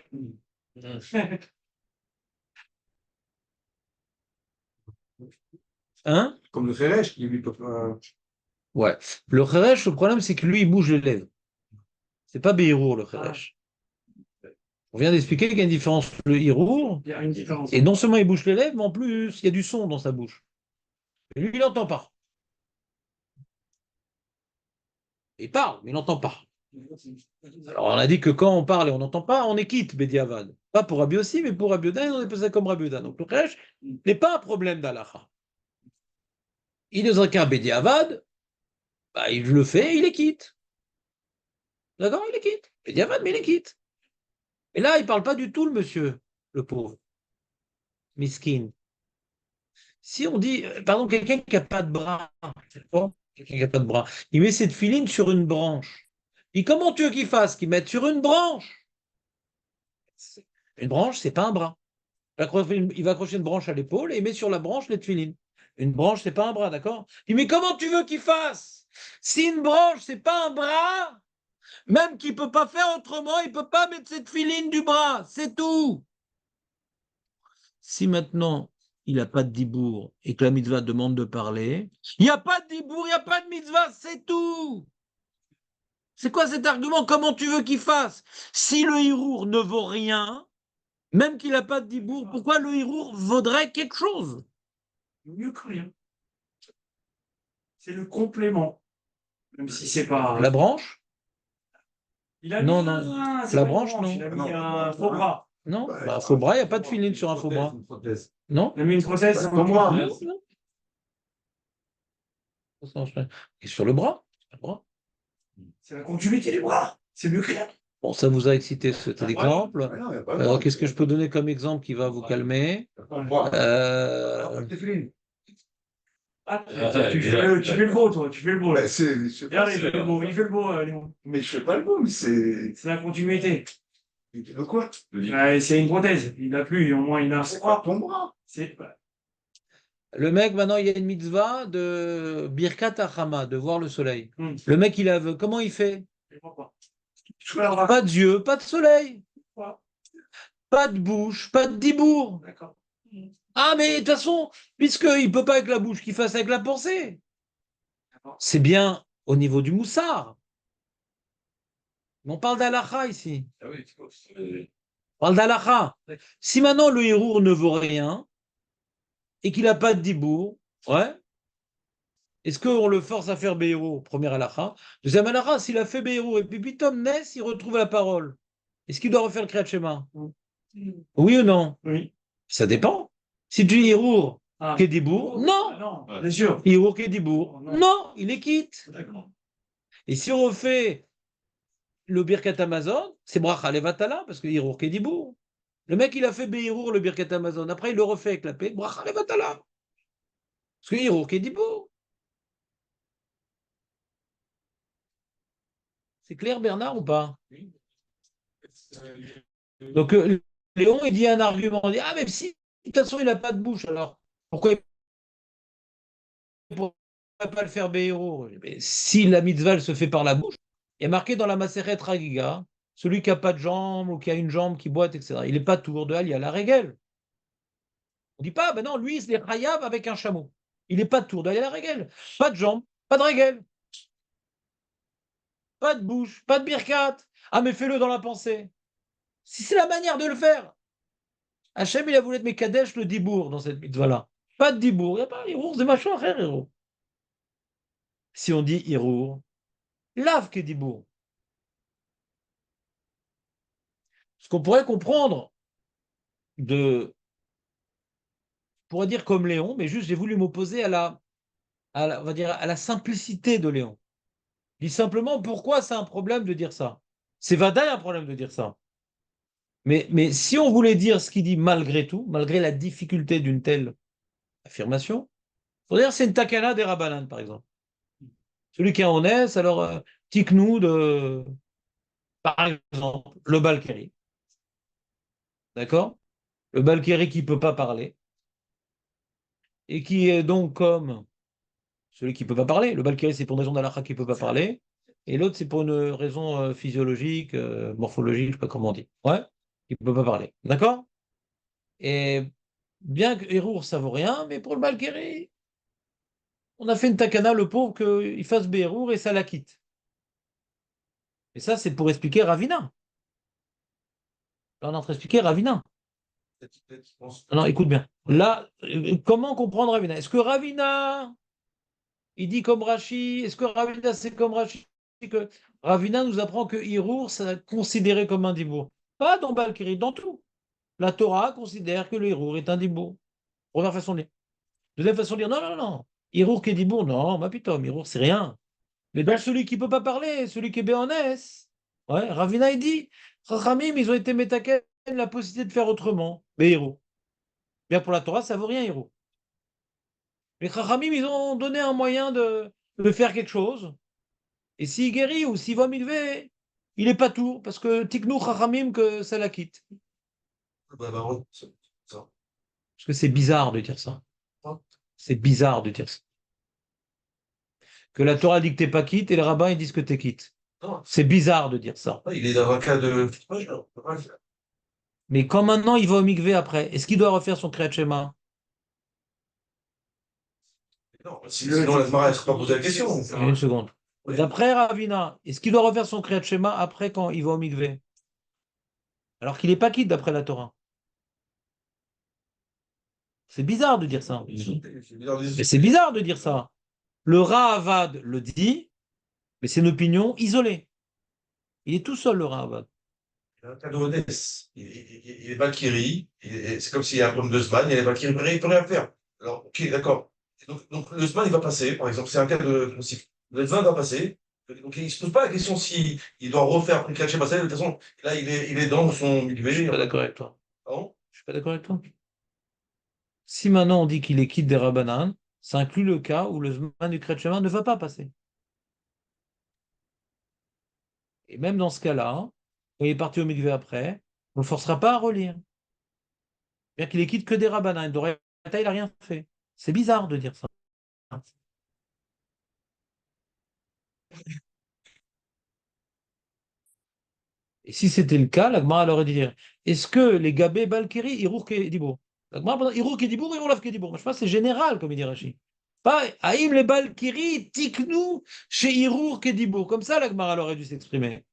Hein? Comme le Feresh, qui lui peut pas. Ouais. Le Kheresh, le problème, c'est que lui, il bouge les lèvres. C'est pas Behirour, le Kheresh. On vient d'expliquer qu'il y a une différence entre le Hirour, Il y a une différence. et non seulement il bouge les lèvres, mais en plus, il y a du son dans sa bouche. Et lui, il n'entend pas. Il parle, mais il n'entend pas. Alors, on a dit que quand on parle et on n'entend pas, on est quitte, Bediavad. Pas pour Rabbi aussi, mais pour Rabbi Yehuda, on est posé comme Rabbi Yehuda. Donc, le Kheresh n'est pas un problème d'Alacha. Il est dans un cas Bédiavad, bah, il le fait, il les quitte. D'accord? Il les quitte. Bédiavad, mais il les quitte. Et là, il ne parle pas du tout, le monsieur, le pauvre. Miskin. Si on dit, pardon, quelqu'un qui n'a pas de bras, quelqu'un qui n'a pas de bras, il met cette filine sur une branche. Et comment tu veux qu'il fasse? Qu'il mette sur une branche? Une branche, c'est pas un bras. Il va accrocher une branche à l'épaule et il met sur la branche les tefilines. Une branche, c'est pas un bras, d'accord? Il dit, mais comment tu veux qu'il fasse? Si une branche, c'est pas un bras, même qu'il peut pas faire autrement, il peut pas mettre cette filine du bras, c'est tout. Si maintenant il n'a pas de dibour et que la mitzvah demande de parler, il n'y a pas de dibour, il n'y a pas de mitzvah, c'est tout. C'est quoi cet argument? Comment tu veux qu'il fasse? Si le hirour ne vaut rien, même qu'il n'a pas de dibour, pourquoi le hirour vaudrait quelque chose? Mieux que rien. C'est le complément. Même si c'est pas. La branche? Il a Non, mis non. c'est La pas une branche, non. il a mis Non. un faux bras. Non, Bah, bah, faux bras, il n'y a pas de filine sur un faux bras. Une prothèse. Non? Il a mis une prothèse. Bah, Comme moi. Non, non. Et sur le bras? Le bras. C'est la continuité du bras. C'est mieux que rien. Bon, ça vous a excité cet exemple. Ah non, y a pas de Qu'est-ce que je peux donner comme exemple qui va vous calmer? Tefilin. Ah, tu fais le beau, toi. Tu fais le beau. Là. Bah, je sais pas, Regarde, il fait le beau. Il fait le beau, Léon. mais je fais pas le beau, mais c'est. C'est la continuité. Tu veux quoi? C'est une prothèse. Il n'a plus. Au moins, il a un C'est bras. quoi ton bras? C'est. Le mec, maintenant, il y a une mitzvah de Birkat Hachama, de voir le soleil. Hmm. Le mec, il aveugle. Comment il fait? Je vois pas. Je fais un bras. Pas d'yeux, pas de soleil, Quoi pas de bouche, pas de dibour. D'accord. Ah, mais de toute façon, puisqu'il ne peut pas avec la bouche, qu'il fasse avec la pensée. D'accord. C'est bien au niveau du moussard. Mais on parle d'Alacha ici. Ah oui, On parle d'Alacha. Si maintenant le hérour ne vaut rien et qu'il n'a pas de dibour, ouais, est-ce qu'on le force à faire Béhérour, premier Alacha? Deuxième Alacha, s'il a fait Béhérour et puis Tom Ness, il retrouve la parole. Est-ce qu'il doit refaire le Kriyat Shema? Oui ou non? Oui. Ça dépend. Si tu dis Hérour, Ah. Kédibour, non. Ah non, bien sûr. Hérour, Kédibour, Non. non, il est quitte. D'accord. Et si on refait le Birkat Amazon, c'est Bracha Levatala, parce que Hérour, Kédibour. Le mec, il a fait Béhérour, le Birkat Amazon. Après, il le refait avec la paix, Bracha Levatala. Parce que Hérour, Kédibour. C'est clair, Bernard, ou pas? Donc, Léon, il dit un argument. Il dit, ah, même si, de toute façon, il n'a pas de bouche, alors pourquoi il ne pourrait pas le faire Béhérour? Mais si la mitzvah elle se fait par la bouche, il y a marqué dans la Maseret Ragiga, celui qui n'a pas de jambe ou qui a une jambe qui boite, etc. Il n'est pas tour de Hal, il y a la règle. On ne dit pas, ben non, lui, il est Chayav avec un chameau. Il n'est pas de tour de Hal, il y a la règle. Pas de jambe, pas de règle. Pas de bouche, pas de birkat. Ah, mais fais-le dans la pensée. Si c'est la manière de le faire. Hachem, il a voulu être Mekadesh le dibour dans cette mitzvah-là. Pas de dibour, il n'y a pas Hirour, c'est machin, frère, Hirour. Si on dit Hirour, lave que dibour. Ce qu'on pourrait comprendre de. On pourrait dire comme Léon, mais juste j'ai voulu m'opposer on va dire, à la simplicité de Léon. Je dis simplement pourquoi c'est un problème de dire ça. C'est Vadaï un problème de dire ça. Mais si on voulait dire ce qu'il dit malgré tout, malgré la difficulté d'une telle affirmation, il faudrait dire c'est une takana des Rabbanan, par exemple. Celui qui est en est, alors Tiknou de, par exemple, le Balkari. D'accord? Le Balkari qui ne peut pas parler. Et qui est donc comme celui qui ne peut pas parler. Le Balkari, c'est pour une raison d'Alakha qui ne peut pas parler. Et l'autre, c'est pour une raison physiologique, morphologique, je ne sais pas comment on dit. Ouais? Qui ne peut pas parler. D'accord? Et bien que Hérour, ça vaut rien, mais pour le Balkari, on a fait une takana, le pauvre, qu'il fasse Béhérour et ça la quitte. Et ça, c'est pour expliquer Ravina. Là, on est en train d'expliquer Ravina. Non, écoute bien. Là, comment comprendre Ravina? Est-ce que Ravina, il dit comme Rashi? Est-ce que Ravina, c'est comme Rashi? Que Ravina nous apprend que Hirour, c'est considéré comme un dibour. Pas dans Balkiri, dans tout. La Torah considère que le Hirour est un dibour. Première façon de lire. Deuxième façon de dire, non, non, non. Hirour Kedibour, non, ma pitom, Hirour, c'est rien. Mais dans celui qui ne peut pas parler, celui qui est béonès, ouais, Ravina, il dit, Chachamim, ils ont été métaken la possibilité de faire autrement. Mais Hirour. Bien pour la Torah, ça vaut rien, Hirour. Les Chachamim, ils ont donné un moyen de faire quelque chose. Et s'il guérit ou s'il va milver, il est pas tout, parce que Tiknou Chachamim, que ça la quitte. Bah, bah, ouais, c'est ça. Parce que c'est bizarre de dire ça. C'est bizarre de dire ça. Que la Torah dit que t'es pas quitte et les rabbins ils disent que t'es quitte. Non, C'est bizarre de dire ça. il est dans un cas de. Ouais, Mais quand maintenant il va au mikvé après, est-ce qu'il doit refaire son Kriyat Shema? non, sinon, la Gemara, elle ne serait pas posé la question. Une seconde. Oui. D'après Ravina, est-ce qu'il doit refaire son Kriyat Shema après quand il va au mikvé? Alors qu'il n'est pas quitte d'après la Torah. C'est bizarre de dire ça. Mais c'est bizarre de dire ça. Le Rahavad le dit, mais c'est une opinion isolée. Il est tout seul, le Rahavad. Il a un cas de Odès. Il est Valkyrie. C'est comme s'il y a un problème de Zman. Il est Valkyrie. Il ne peut rien faire. Alors, ok, d'accord. Et donc, le Zman, il va passer. Par exemple, c'est un cas de principe. Le Zman va passer. Donc, il ne se pose pas la question si il doit refaire après le catch passé. De toute façon, là, il est dans son Je suis milieu. pas d'accord avec toi. Pardon. Je suis pas d'accord avec toi. Si maintenant on dit qu'il est quitte des Rabbanan, ça inclut le cas où le Zman du Kriyat Shema ne va pas passer. Et même dans ce cas-là, quand il est parti au mikvé après, on ne le forcera pas à relire. C'est-à-dire qu'il est quitte que des Rabbanan. D'Oreillata, il n'a rien fait. C'est bizarre de dire ça. Et si c'était le cas, la Gemara elle aurait dit est-ce que les Gabé Balkiri, Hirour Kedibour? La Gemara, pardon, Hirour Kedibour, Hirour Lav Kedibour. Mais je pense que c'est général, comme il dit Rashi. Pas Haïm les Balkiri, Tiknou chez Hirour Kedibour. Comme ça, la Gemara elle aurait dû s'exprimer.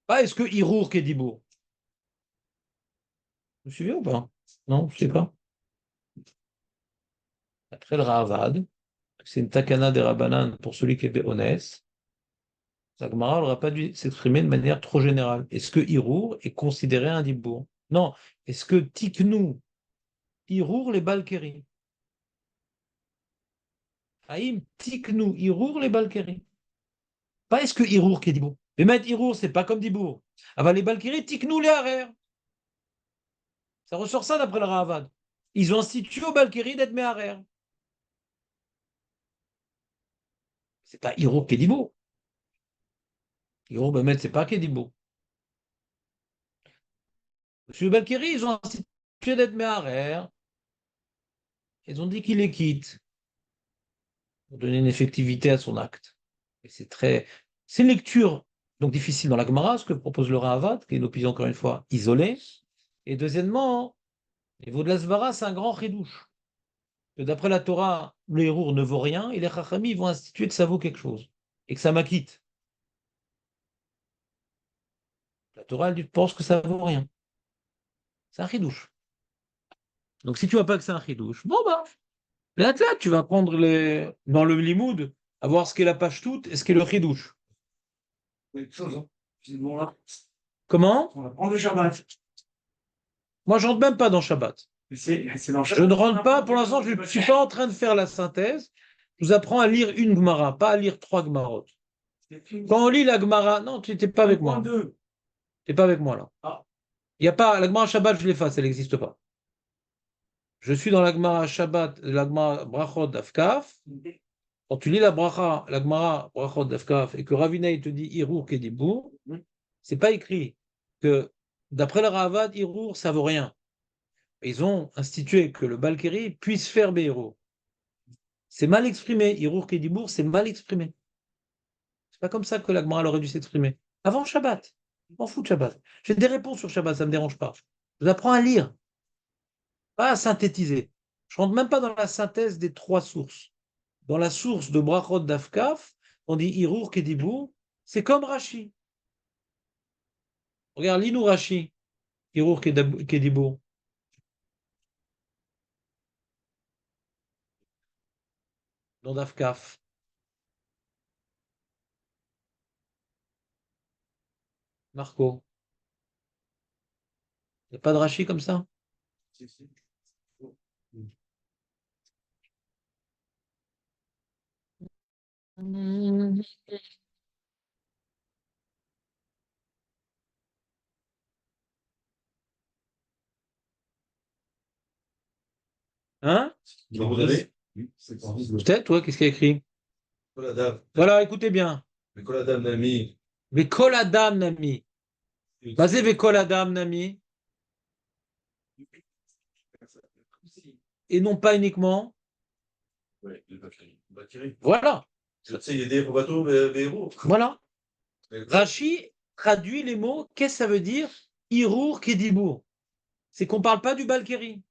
Pas est-ce que Hirour Kedibour? Vous suivez ou pas? Non, je ne sais pas. Après le Ravad, c'est une takana des Rabbanan pour celui qui est béonès. La Gemara n'aurait pas dû s'exprimer de manière trop générale. Est-ce que Hirour est considéré un dibour? Non. Est-ce que Tiknou, Hirour les Balkiri? Haïm, Tiknou, Hirour les Balkiri? Pas est-ce que Hirour qui est dibour? Mais mettre Hirour, c'est pas comme dibour. Avant les Balkiri, Tiknou les Harer. Ça ressort ça d'après le Ravad. Ils ont institué aux Balkiri d'être Meharer. C'est pas Hirour qui est dibour. Hirour, ben, c'est pas qui est dibour. Monsieur Balkiri, ils ont institué d'être Meharer. Ils ont dit qu'il les quitte pour donner une effectivité à son acte. Et c'est une lecture donc difficile dans la Gemara, ce que propose le Ravad, qui est une opinion encore une fois isolée. Et deuxièmement, au niveau de la Svara, c'est un grand chidouche. Que d'après la Torah, le hérour ne vaut rien, et les Chachamim vont instituer que ça vaut quelque chose, et que ça m'acquitte. La Torah, elle pense que ça vaut rien. C'est un chidouche. Donc si tu vois pas que c'est un chidouche, bon bah, là, tu vas prendre dans le limoud, à voir ce qu'est la page toute et ce qu'est le chidouche. Quelque chose, hein. C'est bon là. Comment? On va prendre le Shabbat. Moi, je rentre même pas dans Shabbat. C'est dans le Je Shabbat. ne rentre pas, pour l'instant, je ne suis pas en train de faire la synthèse. Je vous apprends à lire une Gemara, pas à lire trois Gemarot. Quand on lit la Gemara, non, tu n'étais pas avec moi. Tu n'es pas avec moi là. Ah. Il y a pas, la Gemara Shabbat, je l'efface, elle n'existe pas. Je suis dans la Gemara Shabbat, la Gemara Brachot d'Afkaf. Quand tu lis la Gemara Brachot d'Afkaf et que Ravina il te dit Hirour Kedibour, c'est pas écrit que d'après le Ravad, Hirour, ça vaut rien. Ils ont institué que le Balkiri puisse faire Behirour. C'est mal exprimé. Hirour Kedibour, c'est mal exprimé. C'est pas comme ça que la Gemara aurait dû s'exprimer. Avant Shabbat. Je m'en fous de Shabbat. J'ai des réponses sur Shabbat, ça ne me dérange pas. Je vous apprends à lire, pas à synthétiser. Je ne rentre même pas dans la synthèse des trois sources. Dans la source de Brachot d'Afkaf, on dit Hirour Kedibour, c'est comme Rashi. Regarde, lis-nous Rashi. Hirour Kedibour. Dans d'Afkaf. Marco. Il n'y a pas de Rashi comme ça? Hein? Donc, vous avez Peut-être, toi, qu'est-ce qu'il y a écrit? Koladam, Voilà, écoutez bien. mais Koladam Nami, Vekol Adam Nami. Basé Vekol Adam Nami. Et non pas uniquement. ouais, le Bakiri. Voilà. Tu sais, il y a des bateaux, héros. Voilà. Rachi traduit les mots. Qu'est-ce que ça veut dire? Irour Kedibour. C'est qu'on ne parle pas du Balkeri.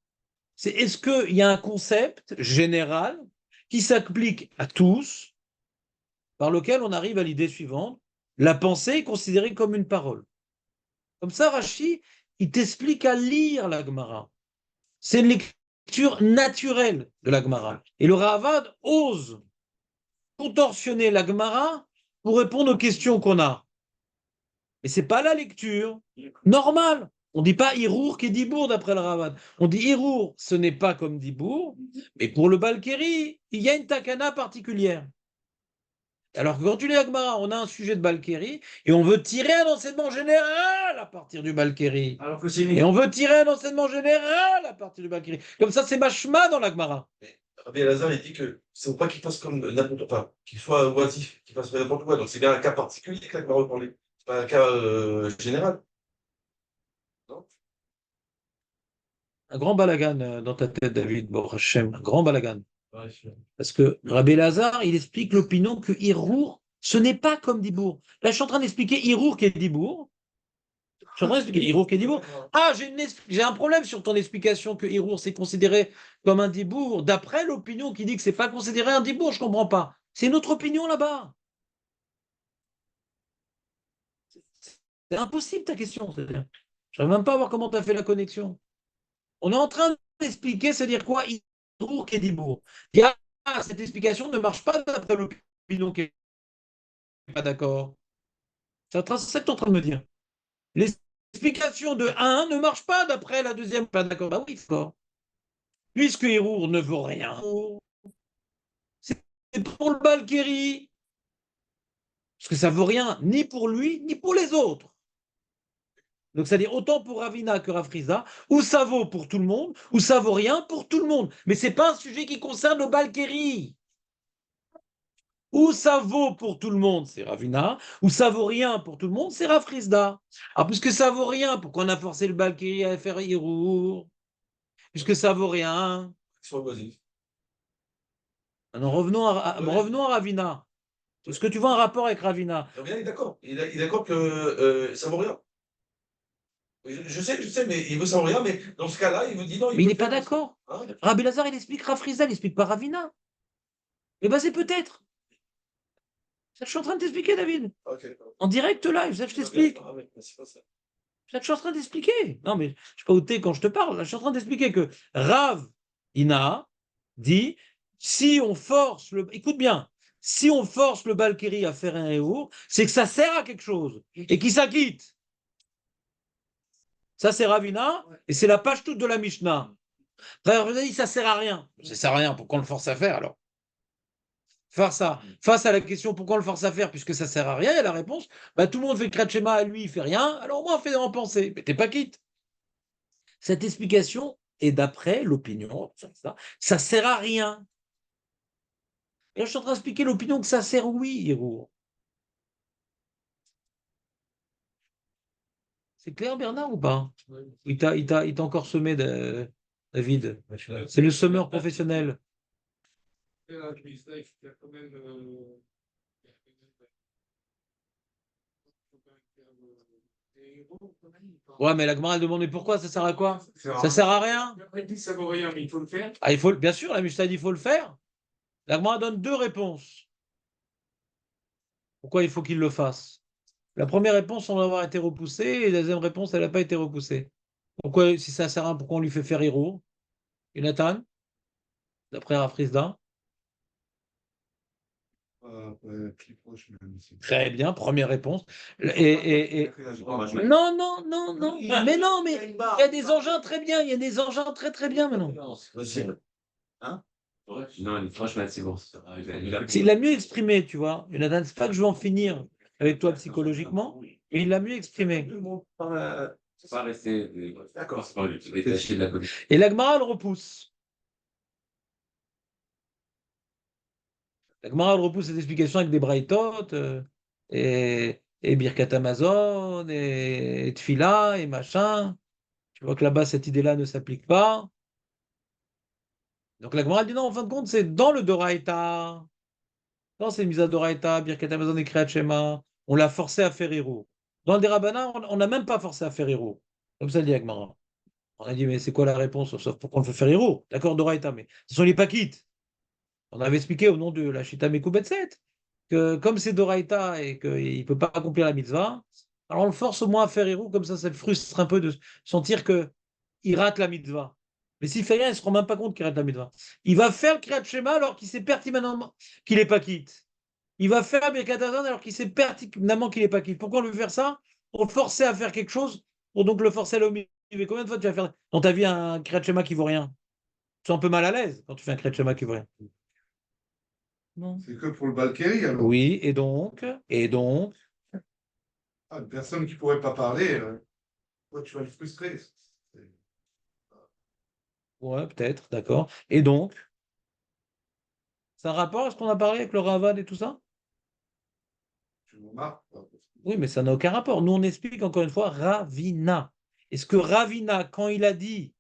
C'est est-ce qu'il y a un concept général qui s'applique à tous, par lequel on arrive à l'idée suivante. La pensée est considérée comme une parole. Comme ça, Rachi, il t'explique à lire la Gemara. C'est une lecture naturelle de la Gemara. Et le Ravad ose contorsionner la Gemara pour répondre aux questions qu'on a. Mais ce n'est pas la lecture normale. On ne dit pas Hirour qui est Dibour d'après le Ravad. On dit Hirour, ce n'est pas comme Dibour, mais pour le Balkeri, il y a une takana particulière. Alors que quand tu lis la Gemara, on a un sujet de Balkeri et on veut tirer un enseignement général à partir du Balkeri. Alors que c'est Et on veut tirer un enseignement général à partir du Balkeri. Comme ça, c'est machma dans la Gemara. Rabbi Elazar, il dit que c'est pas qu'il fasse comme n'importe quoi, qu'il soit oisif, qu'il fasse n'importe quoi. Donc c'est bien un cas particulier que là que va reparler. C'est pas un cas général. Non? Un grand balagan dans ta tête, David, Baruch Hashem, un grand balagan. Parce que Rabbi Lazare, il explique l'opinion que Hirour, ce n'est pas comme Dibour. Là, je suis en train d'expliquer Hirour qui est Dibour. Je suis en train d'expliquer Hirour qui est Dibour. Ah, j'ai un problème sur ton explication que Hirour, c'est considéré comme un Dibour. D'après l'opinion qui dit que c'est pas considéré un Dibour, je comprends pas. C'est une autre opinion là-bas. C'est impossible ta question. Je ne n'arrive même pas à voir comment tu as fait la connexion. On est en train d'expliquer, c'est-à-dire quoi, Hirour qui est Dibour. Cette explication ne marche pas d'après l'opinion qui n'est pas d'accord. C'est ça que tu es en train de me dire. L'explication de 1 ne marche pas d'après la deuxième, pas d'accord. Bah oui, d'accord. Puisque Hirour ne vaut rien, c'est pour le Balkeri. Parce que ça ne vaut rien ni pour lui, ni pour les autres. Donc, c'est-à-dire autant pour Ravina que Rafriza, ou ça vaut pour tout le monde, ou ça vaut rien pour tout le monde. Mais ce n'est pas un sujet qui concerne le Balkeri. Ou ça vaut pour tout le monde, c'est Ravina, ou ça vaut rien pour tout le monde, c'est Rafrizda. Alors, puisque ça vaut rien, pourquoi on a forcé le Balkiri à faire Hirour? Puisque ça vaut rien. Soit oisif. Alors, revenons à Ravina. Est-ce que tu vois un rapport avec Ravina? Rabbi Elazar, il est d'accord. Il est d'accord que ça vaut rien. Je sais, mais il veut ça vaut rien, mais dans ce cas-là, il vous dit non. Mais il peut n'est pas faire d'accord. hein. Rabbi Lazar, il explique Rafrizda, il n'explique pas Ravina. Eh bien, c'est peut-être. Ça, je suis en train de t'expliquer, David. Ok. En direct live, ça, je t'explique. Ah, ouais, mais c'est pas ça. Ça, je suis en train d'expliquer. Non, mais je ne suis pas ôté quand je te parle. Là, je suis en train d'expliquer que Rav Ina dit si on force le. Écoute bien, si on force le Balkiri à faire un héour, c'est que ça sert à quelque chose et qu'il s'acquitte. Ça, c'est Ravina et c'est la page toute de la Mishnah. Frère, vous avez dit ça sert à rien. Ça sert à rien. Pourquoi on le force à faire alors? Faire ça. Face à la question pourquoi on le force à faire puisque ça sert à rien, il y a la réponse bah, tout le monde fait le Kratchema à lui, il fait rien, alors moi, fais en penser. Mais t'es pas quitte. Cette explication est d'après l'opinion, ça sert à rien. Et là, je suis en train d'expliquer l'opinion que ça sert, oui, Hérour. C'est clair, Bernard, ou pas? Il t'a encore semé, David. C'est le semeur professionnel. Ouais, mais la Gemara elle demande mais pourquoi ça sert à quoi? Ça sert à rien? Ça vaut rien, mais il faut le faire. Ah, bien sûr, la Mishnah dit il faut le faire. La Gemara donne deux réponses. Pourquoi il faut qu'il le fasse? La première réponse semble avoir été repoussée et la deuxième réponse, elle n'a pas été repoussée. Pourquoi, si ça sert à rien, pourquoi on lui fait faire Hiro? Et Nathan? D'après Rafrizda? Très bien, première réponse. Non, non, non, non. Mais non, mais il y a des engins très bien. Il y a des engins très, très bien maintenant. C'est possible. Hein? Non, une franche c'est bon. Il l'a mieux exprimé, tu vois. Jonathan, c'est pas que je veux en finir avec toi psychologiquement, mais il l'a mieux exprimé. C'est pas rester D'accord. c'est pas détaché de la politique. Et la Gemara le repousse. La Gemara le repousse cette explication avec des braïtot, et Birkat Amazon, et Tfila, et machin. Tu vois que là-bas, cette idée-là ne s'applique pas. Donc la Gemara dit non, en fin de compte, c'est dans le Doraïta. Dans ces mises à Doraïta, Birkat Amazon et Kriyat Shema, on l'a forcé à faire Héros. Dans le Dérabana, on n'a même pas forcé à faire Héros. Comme ça dit la Gemara. On a dit, mais c'est quoi la réponse? Sauf pourquoi on le fait faire Héros. D'accord, Doraïta, mais ce sont les Pakites. On avait expliqué au nom de la Shita Mekubetset que comme c'est Doraïta et qu'il ne peut pas accomplir la mitzvah, alors on le force au moins à faire Héros, comme ça le frustre un peu de sentir qu'il rate la mitzvah. Mais s'il fait rien, il ne se rend même pas compte qu'il rate la mitzvah. Il va faire le Kriyat Shema alors qu'il sait pertinemment qu'il n'est pas quitte. Il va faire Birkat Hamazon alors qu'il sait pertinemment qu'il n'est pas quitte. Pourquoi on lui fait faire ça? Pour le forcer à faire quelque chose, pour donc le forcer à l'omis. Mais combien de fois tu vas faire dans ta vie un Kriyat Shema qui vaut rien? Tu es un peu mal à l'aise quand tu fais un Kriyat Shema qui vaut rien. Non. C'est que pour le Valkyrie, alors. Oui, et donc, Ah, une personne qui ne pourrait pas parler, ouais, tu vas le frustrer. ouais, peut-être, d'accord. Et donc, c'est un rapport à ce qu'on a parlé avec le Ravad et tout ça? Tu m'en marres. Oui, mais ça n'a aucun rapport. Nous, on explique encore une fois Ravina. Est-ce que Ravina, quand il a dit,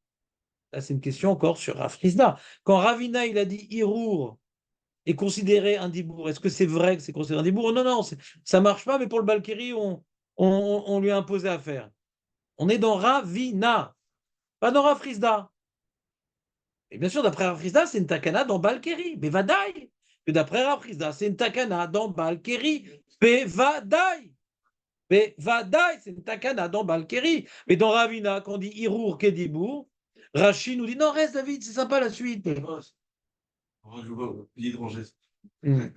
là c'est une question encore sur Rafrizda, quand Ravina il a dit Hirour est considéré un dibour, est-ce que c'est vrai que c'est considéré un dibour? Non, non, ça marche pas, mais pour le Balkiri, on lui a imposé à faire. On est dans Ravina, pas dans Rafrizda. Et bien sûr, d'après Rafrizda, c'est une takana dans Balkiri. Bevadaï. Que d'après Rafrizda, c'est une takana dans Balkiri. Bevadaï. Bevadaï, c'est une takana dans Balkiri. Mais dans Ravina, quand on dit Hirour Kedibur, Rashi nous dit non, reste David, c'est sympa la suite. Je vois, pilier de rangée. Hmm.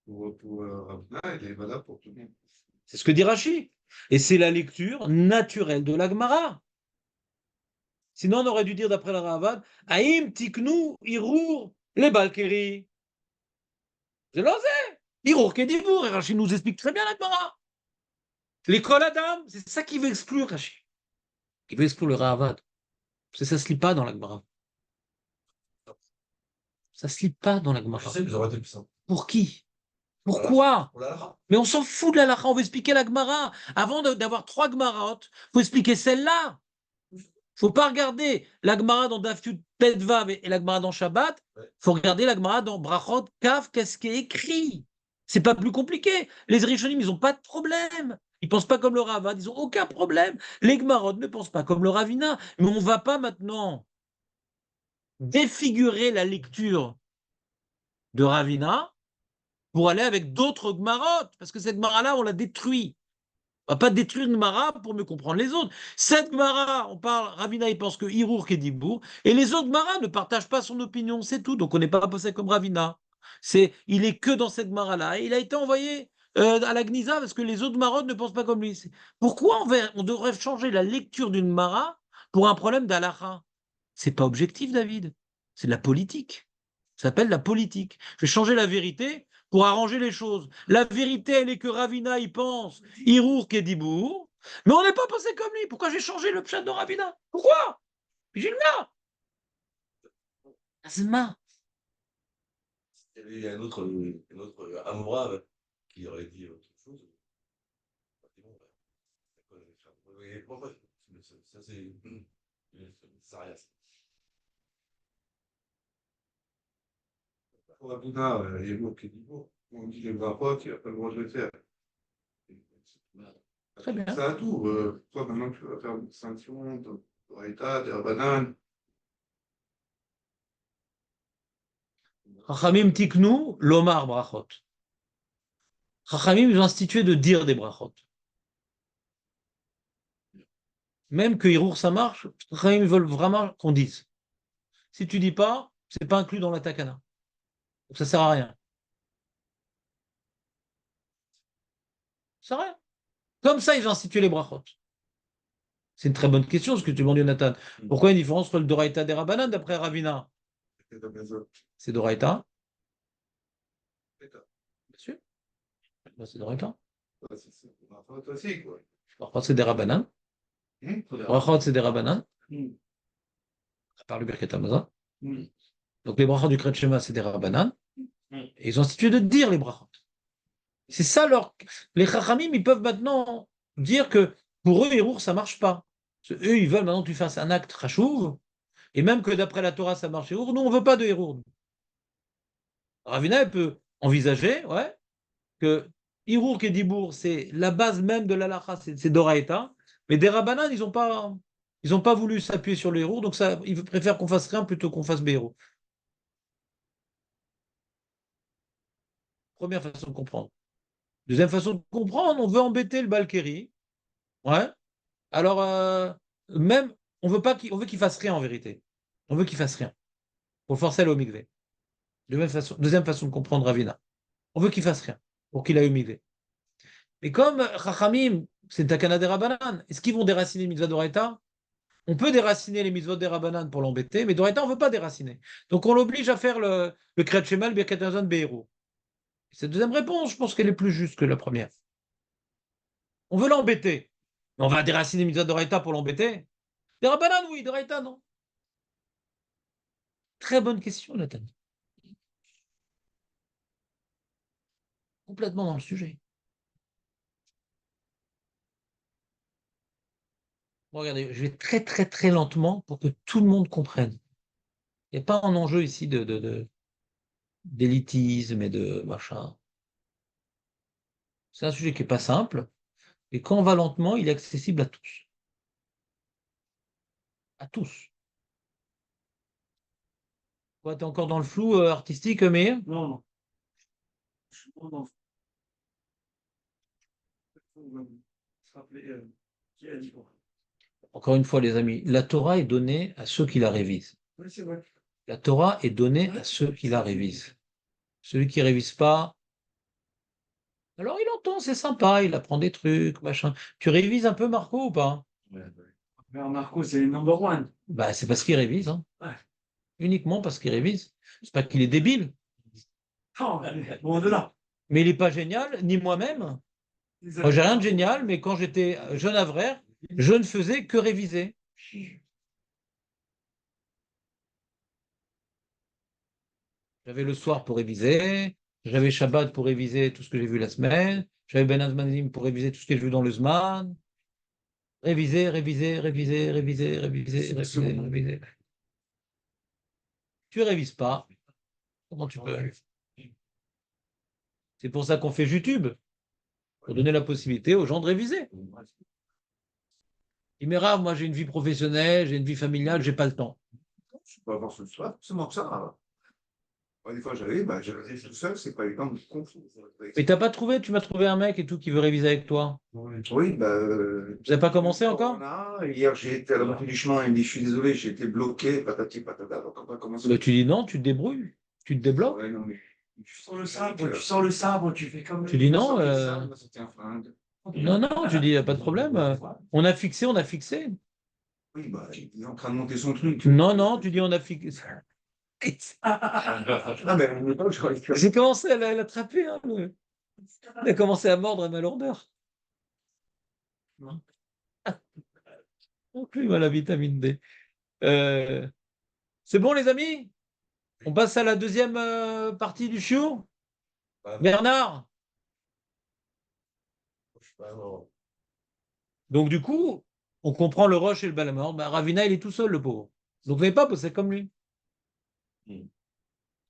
Pour Ravina, il est valable pour tout le monde. C'est ce que dit Rashi. Et c'est la lecture naturelle de l'Agmara. Sinon, on aurait dû dire d'après le Ravad, Aïm tiknu Hirour les Balkiri. C'est lancé. Hirour Kedibur. Et Rashi nous explique très bien l'Agmara. L'école Adam, c'est ça qui veut exclure Rashi. Qui veut exclure le Ravad. Parce que ça ne se lit pas dans l'Agmara. Ça ne se lit pas dans Je l'Agmara. sais, mais ça aurait été plus simple. Pour qui? Pourquoi? Pour la Lara. Mais on s'en fout de la Lacha, on veut expliquer la Gemara. Avant d'avoir trois Gemarot, il faut expliquer celle-là. Il ne faut pas regarder la Gemara dans Dafyut Petvav et la Gemara dans Shabbat. Il faut regarder la Gemara dans Brachot, Kaf, qu'est-ce qui est écrit. C'est pas plus compliqué. Les Rishonim, ils n'ont pas de problème. Ils pensent pas comme le Ravad, ils n'ont aucun problème. Les Gemarot ne pensent pas comme le Ravina. Mais on ne va pas maintenant défigurer la lecture de Ravina pour aller avec d'autres Gmarot, parce que cette Gemara-là, on l'a détruit. On va pas détruire une Gemara pour mieux comprendre les autres. Cette Gemara, on parle, Ravina, il pense que Hirour Kedibur, et les autres Gemara ne partagent pas son opinion, c'est tout. Donc on n'est pas passé comme Ravina. Il est que dans cette Gemara-là. Et il a été envoyé à la Gnisa parce que les autres Marot ne pensent pas comme lui. Pourquoi on devrait changer la lecture d'une Gemara pour un problème d'Alacha? C'est pas objectif, David. C'est de la politique. Ça s'appelle la politique. Je vais changer la vérité pour arranger les choses. La vérité, elle est que Ravina, il pense Hirour Kedibour, mais on n'est pas passé comme lui. Pourquoi j'ai changé le pshat de Ravina? Pourquoi? J'ai le là. Azma. Il y a un autre Amora qui aurait dit autre chose. C'est bon, ouais. Ça, c'est. Ça rien. Pour Ravina, il y a le mot qui dit bon. On dit les Brachot, il n'a pas le droit de le faire. Très bien. Ça a tout. Toi, maintenant, tu vas faire une distinction de Raïta, de Rabbanan. Chachamim tiknu, lomar brachot. Chachamim, ils ont institué de dire des brachot. Même que Hirour, ça marche, Chachamim veulent vraiment qu'on dise. Si tu dis pas, c'est pas inclus dans la takana. Donc ça sert à rien. Ça sert à rien. Comme ça, ils ont institué les brachot. C'est une très bonne question ce que tu demandes, Jonathan. Pourquoi il y a une différence entre le Doraïta et des Rabbanan d'après Ravina? C'est Doraïta? Bien sûr. Ben, c'est Doraïta. aussi, quoi. Brachot, c'est des Rabbanan. Brachot, c'est des Rabbanan. Hmm. À part le Birkat Hamazon. Hmm. Donc les brachot du Kret Shema, c'est des Rabbanan. Hmm. Et ils ont institué de dire les brachot. C'est ça leur. Les Chachamim, ils peuvent maintenant dire que pour eux, Hérour, ça marche pas. Parce que eux, ils veulent maintenant que tu fasses un acte Chachouv. Et même que d'après la Torah, ça marche Hérour. Nous, on ne veut pas de Hérour. Ravina, elle peut envisager, ouais, que Hirour et Dibour, c'est la base même de l'alacha, c'est Doraïta. Mais des Rabbanan, ils ont pas voulu s'appuyer sur le Hirour, donc ça, ils préfèrent qu'on fasse rien plutôt qu'on fasse Béhérour. Première façon de comprendre. Deuxième façon de comprendre, on veut embêter le Balkeri. Ouais. Alors, même, on veut qu'il fasse rien en vérité. On veut qu'il fasse rien. Pour le forcer à aller au mikvé. Deuxième façon de comprendre Ravina. On veut qu'il fasse rien. Pour qu'il aille au mikvé. Mais comme Chachamim, c'est Takana des Rabbanan, est-ce qu'ils vont déraciner les mitzvahs d'Oraita? On peut déraciner les mitzvahs des Rabbanan pour l'embêter, mais d'Oraita, on ne veut pas déraciner. Donc on l'oblige à faire le Kriyat Shema, le Birkat Hamazon, Be'ero. Cette deuxième réponse, je pense qu'elle est plus juste que la première. On veut l'embêter. Mais on va déraciner les mitzvahs d'Oraita pour l'embêter. Des Rabbanan, oui, d'Oraita, non. Très bonne question, Nathan. Complètement dans le sujet. Bon, regardez, je vais très très très lentement pour que tout le monde comprenne. Il n'y a pas un enjeu ici d'élitisme et de machin. C'est un sujet qui n'est pas simple, et quand on va lentement, il est accessible à tous. À tous. Tu es encore dans le flou artistique, mais Non, non. Je suis pas dans- se rappeler, qui a dit quoi. encore une fois, les amis, la Torah est donnée à ceux qui la révisent. Oui, c'est vrai. La Torah est donnée à ceux qui la révisent. Celui qui ne révise pas, alors il entend, c'est sympa, il apprend des trucs, machin. Tu révises un peu, Marco, ou pas? Mais Marco, c'est le number one. Bah, c'est parce qu'il révise, hein. Ouais. Uniquement parce qu'il révise. C'est pas qu'il est débile, Oh, bon, de là. mais il n'est pas génial, ni moi-même. Moi, j'ai rien de génial, mais quand j'étais jeune avraire, je ne faisais que réviser. J'avais le soir pour réviser, j'avais Shabbat pour réviser tout ce que j'ai vu la semaine, j'avais Ben Azmanim pour réviser tout ce que j'ai vu dans le Zman. Réviser, réviser, réviser, réviser, réviser, réviser, réviser. Tu révises pas, comment tu peux? C'est pour ça qu'on fait YouTube, pour donner la possibilité aux gens de réviser. Il m'est rare, moi j'ai une vie professionnelle, j'ai une vie familiale, j'ai pas le temps. Je peux avoir ce soir, c'est que ça. Hein. Moi, des fois, j'arrive tout seul, c'est pas évident de confondre. Mais t'as pas trouvé, tu m'as trouvé un mec et tout qui veut réviser avec toi. Oui, Vous n'avez pas commencé encore? Hier, j'ai été à la moitié du chemin, il me dit, je suis désolé, j'ai été bloqué, patati patata, donc on va commencer. Bah, tu dis non, tu te débrouilles, tu te débloques. Ouais, non, mais... Tu sens le sabre, tu sens le sabre, tu fais comme. Tu dis non, C'était un flingue. non, non, tu dis, y a pas de problème. On a fixé, on a fixé. Oui, bah, il est en train de monter son truc. Non, non, tu dis on a fixé. Ah, mais on n'est pas, je crois que... J'ai commencé à l'attraper, hein, il a commencé à mordre à ma lourdeur. Donc lui, il a la vitamine D. Euh, c'est bon, les amis? On passe à la deuxième partie du chiot? Bernard? Donc, du coup, on comprend le Roche et le Balamord. Bah, Ravina, il est tout seul, le pauvre. Donc, vous n'avez pas bossé comme lui.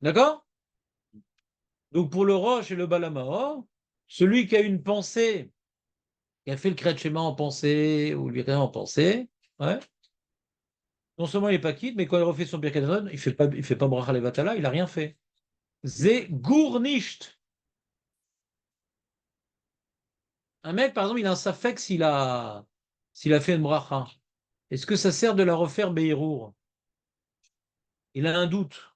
D'accord? Donc, pour le Roche et le Balamord, celui qui a une pensée, qui a fait le Kriyat Shema en pensée, ou lui rien en pensée, ouais, non seulement il n'est pas quitte, mais quand il refait son Birkat Hamazon, il fait pas Bracha Levatala, il n'a rien fait. Ze Gurnisht. Un mec, par exemple, il a un safek s'il a fait une bracha. Est-ce que ça sert de la refaire Beïrour? Il a un doute.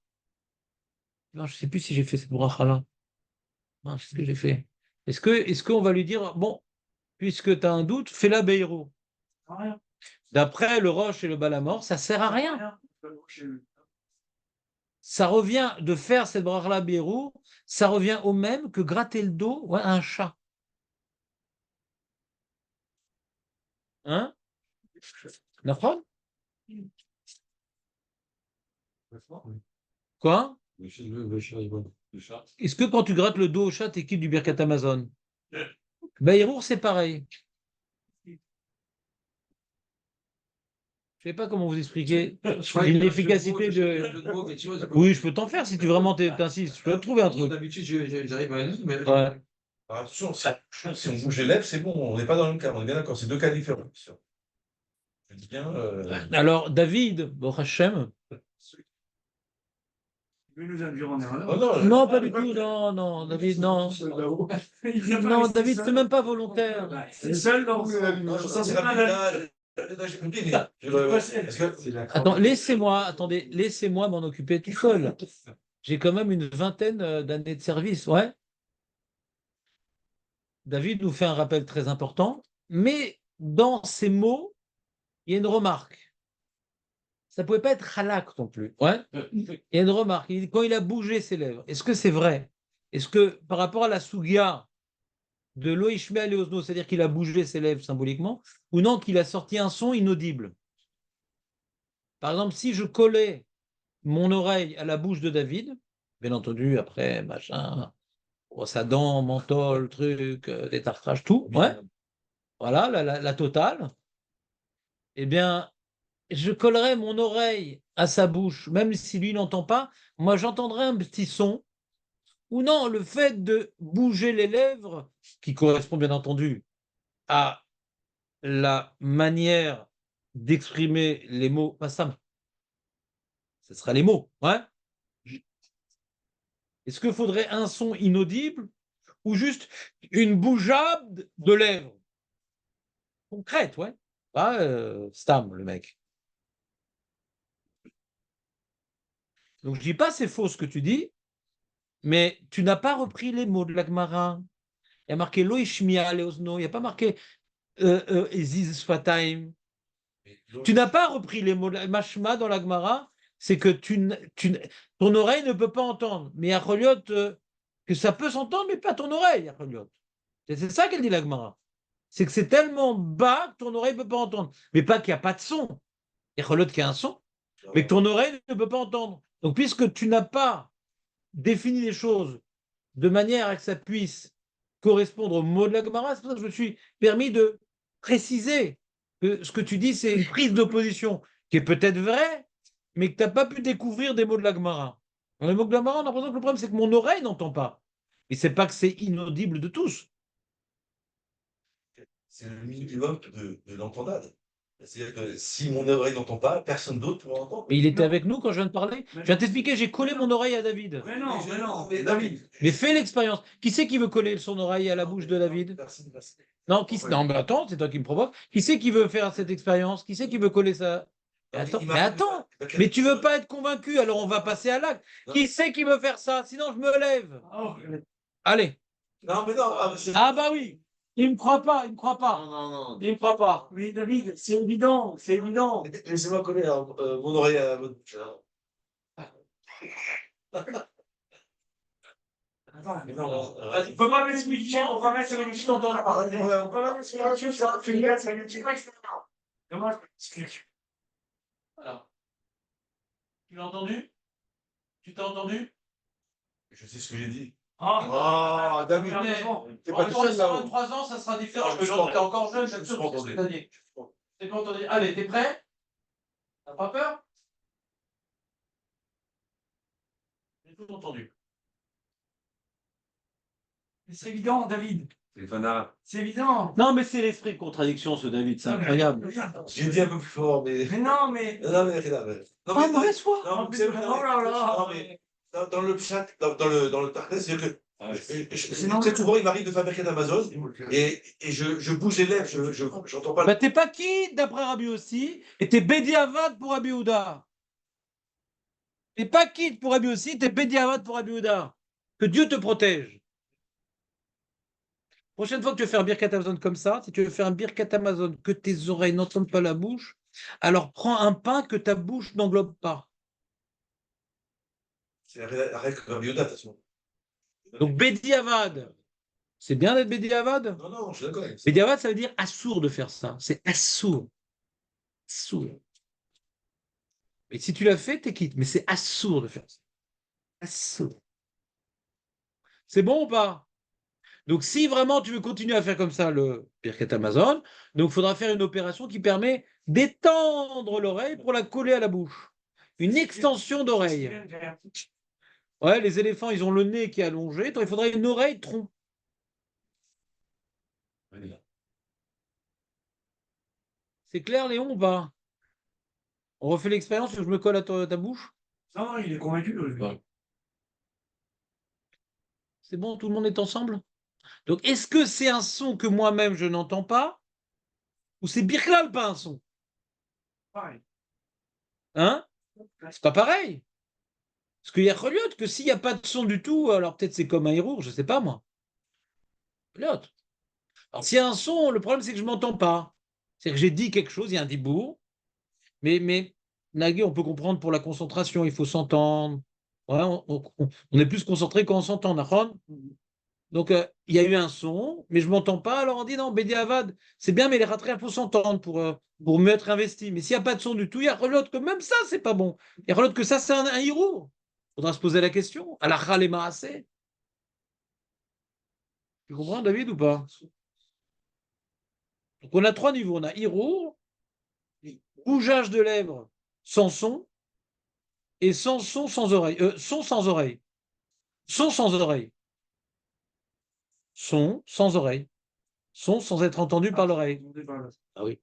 Non, je ne sais plus si j'ai fait cette bracha-là. Non, c'est ce que j'ai fait. Est-ce qu'on va lui dire, bon, puisque tu as un doute, fais-la Beïrour? Rien. D'après le Roche et le Balamor, ça sert à rien. Ça revient de faire cette brachla Bérou, ça revient au même que gratter le dos à un chat. Hein? D'accord? Quoi? Le chat, il va. Le chat. Est-ce que quand tu grattes le dos au chat, t'équipes du Birkat Amazon? Baïrour, c'est pareil. Je ne sais pas comment vous expliquer une efficacité de. Oui, je peux t'en faire si tu vraiment t'insistes. Je peux te trouver un truc. D'habitude, j'arrive à mais Ouais. Alors, attention, si on bouge les lèvres, c'est bon, on n'est pas dans le même cas, on est bien d'accord, c'est deux cas différents. Je dis bien. Alors, David, Baruch Hashem. Il veut nous induire en erreur. Oh non, Non, pas du tout, non, non, David, non. Non, David, c'est même pas volontaire. C'est seul dans non, ça c'est rapide. Là, j'ai compris, mais est-ce que Attends, attendez, laissez-moi m'en occuper tout seul. J'ai quand même une vingtaine d'années de service, ouais. David nous fait un rappel très important, mais dans ces mots, il y a une remarque. Ça ne pouvait pas être halak non plus. Ouais. Il y a une remarque. Quand il a bougé ses lèvres, est-ce que c'est vrai? Est-ce que par rapport à la Sougia de Loïshmea Leosno, c'est-à-dire qu'il a bougé ses lèvres symboliquement, ou non, qu'il a sorti un son inaudible? Par exemple, si je collais mon oreille à la bouche de David, bien entendu, après, machin, brosse à dents, menthol, truc, détartrage, tout, ouais, voilà, la totale, eh bien, je collerais mon oreille à sa bouche, même si lui n'entend pas, moi j'entendrais un petit son, ou non, le fait de bouger les lèvres, qui correspond bien entendu à la manière d'exprimer les mots, pas ça, ce sera les mots, ouais. Est-ce qu'il faudrait un son inaudible ou juste une bougeade de lèvres concrète, ouais. Pas Stam, le mec. Donc je dis pas c'est faux ce que tu dis, mais tu n'as pas repris les mots de l'Agmara. Il y a marqué Lo Ishmia Leozno, il n'y a pas marqué Eziz Sfataim. Tu n'as pas repris les mots de Mashma dans l'Agmara, c'est que ton oreille ne peut pas entendre. Mais il y a Choliot, que ça peut s'entendre, mais pas ton oreille, Choliot. C'est ça qu'elle dit l'Agmara. C'est que c'est tellement bas que ton oreille ne peut pas entendre. Mais pas qu'il n'y a pas de son. Il y a Choliot qui a un son, mais que ton oreille ne peut pas entendre. Donc, puisque tu n'as pas défini les choses de manière à que ça puisse correspondre au mot de la Gemara, c'est pour ça que je me suis permis de préciser que ce que tu dis, c'est une prise d'opposition qui est peut-être vraie, mais que tu n'as pas pu découvrir des mots de la Gemara. Dans les mots de la Gemara, on a l'impression que le problème, c'est que mon oreille n'entend pas. Et c'est pas que c'est inaudible de tous. c'est le minimum de l'entendade. C'est-à-dire que si mon oreille n'entend pas, personne d'autre pourra entendre. Mais il était Non. avec nous quand je viens de parler. Je viens t'expliquer, j'ai collé mon oreille à David. Mais non, mais non. Mais David. Mais fais l'expérience. Qui c'est qui veut coller son oreille à la bouche de David? Personne. Non, non, mais attends, c'est toi qui me provoque. Qui c'est qui veut faire cette expérience? Qui c'est qui veut coller ça? Mais attends, mais tu veux pas être convaincu, alors on va passer à l'acte. Qui c'est qui veut faire ça? Sinon, je me lève. Oh, Allez. Non, mais non. Ah bah oui. Il me croit pas, il me croit pas. non. Il me croit pas. oui, David, c'est évident, c'est évident. Laissez-moi coller mon oreille à votre bouche. Attends, Mais non, on peut pas m'expliquer, on va mettre sur une chute dans la parole. On peut pas mettre sur une chute, ça va finir, ça va être comment je m'explique? Alors. Tu l'as entendu? Tu t'as entendu? je sais ce que j'ai dit. Ah, David, David, t'es pas tout seul là-haut. 23 ans, ça sera différent. Je me suis entendu. T'es encore jeune, Je me c'est suis sûr, entendu. cette année. T'es pas entendu. Allez, t'es prêt? T'as pas peur? J'ai tout entendu. Mais c'est évident, David. Téléphone arabe. C'est évident. Non, mais c'est l'esprit de contradiction, ce David, c'est incroyable. J'ai dit un peu plus fort, mais. Mais non, mais. Non, mais regarde. Non, Ah, mais- mauvaise foi. Non, mais c'est vrai. Oh là là. Non, mais dans le chat, dans le Tarknet, c'est-à-dire que. Sinon- Très souvent, il m'arrive de fabriquer d'Amazon et je bouge les lèvres, j'entends pas. Bah, t'es pas qui d'après Rabbi aussi, et t'es Bédi Avad pour Rabbi Houda. T'es pas qui pour Rabbi aussi, t'es Bédi Avad pour Rabbi Houda. Que Dieu te protège. Prochaine fois que tu veux faire un Birkat Amazon comme ça, si tu veux faire un Birkat Amazon que tes oreilles n'entendent pas la bouche, Alors prends un pain que ta bouche n'englobe pas. C'est la règle Rabbi Yehuda, de toute façon. Donc Bediavad, c'est bien d'être Bediavad? Non, non, je suis d'accord avec ça. Bediavad, ça veut dire assourd de faire ça. C'est assourd. Assourd. Et si tu l'as fait, t'es quitte. Mais c'est assourd de faire ça. Assourd. C'est bon ou pas? Donc, si vraiment tu veux continuer à faire comme ça le Birkat Amazon, donc il faudra faire une opération qui permet d'étendre l'oreille pour la coller à la bouche. Une extension d'oreille. Ouais, les éléphants, ils ont le nez qui est allongé, donc il faudrait une oreille tronc. C'est clair, Léon, ou pas? On refait l'expérience où je me colle à ta bouche? Non, il est convaincu. C'est bon, tout le monde est ensemble? Donc, est-ce que c'est un son que moi-même je n'entends pas? Ou c'est Birklal pas un son? Pareil. Hein? C'est pas pareil. Parce qu'il y a Reliot que s'il n'y a pas de son du tout, alors peut-être c'est comme un héros, je sais pas moi. Reliot. Alors s'il y a un son, le problème c'est que je m'entends pas. C'est que j'ai dit quelque chose, il y a un dibour, mais Nagui, on peut comprendre pour la concentration, il faut s'entendre. Ouais, on est plus concentré quand on s'entend, Nahon. Donc il y a eu un son, mais je m'entends pas, alors on dit non, Bédi Avad, c'est bien, mais les ratrés, il faut s'entendre pour mieux être investi. Mais s'il n'y a pas de son du tout, il y a Reliot que même ça, c'est pas bon. Il y a Reliot que ça, c'est un héros. Faudra se poser la question. À la Khalema assez. Tu comprends, David, ou pas? Donc, on a trois niveaux. On a Hiro, bougeage de lèvres sans son, et sans son sans oreille. Son sans oreille. Son sans oreille. Son sans oreille. Son sans être entendu par l'oreille. Ah oui.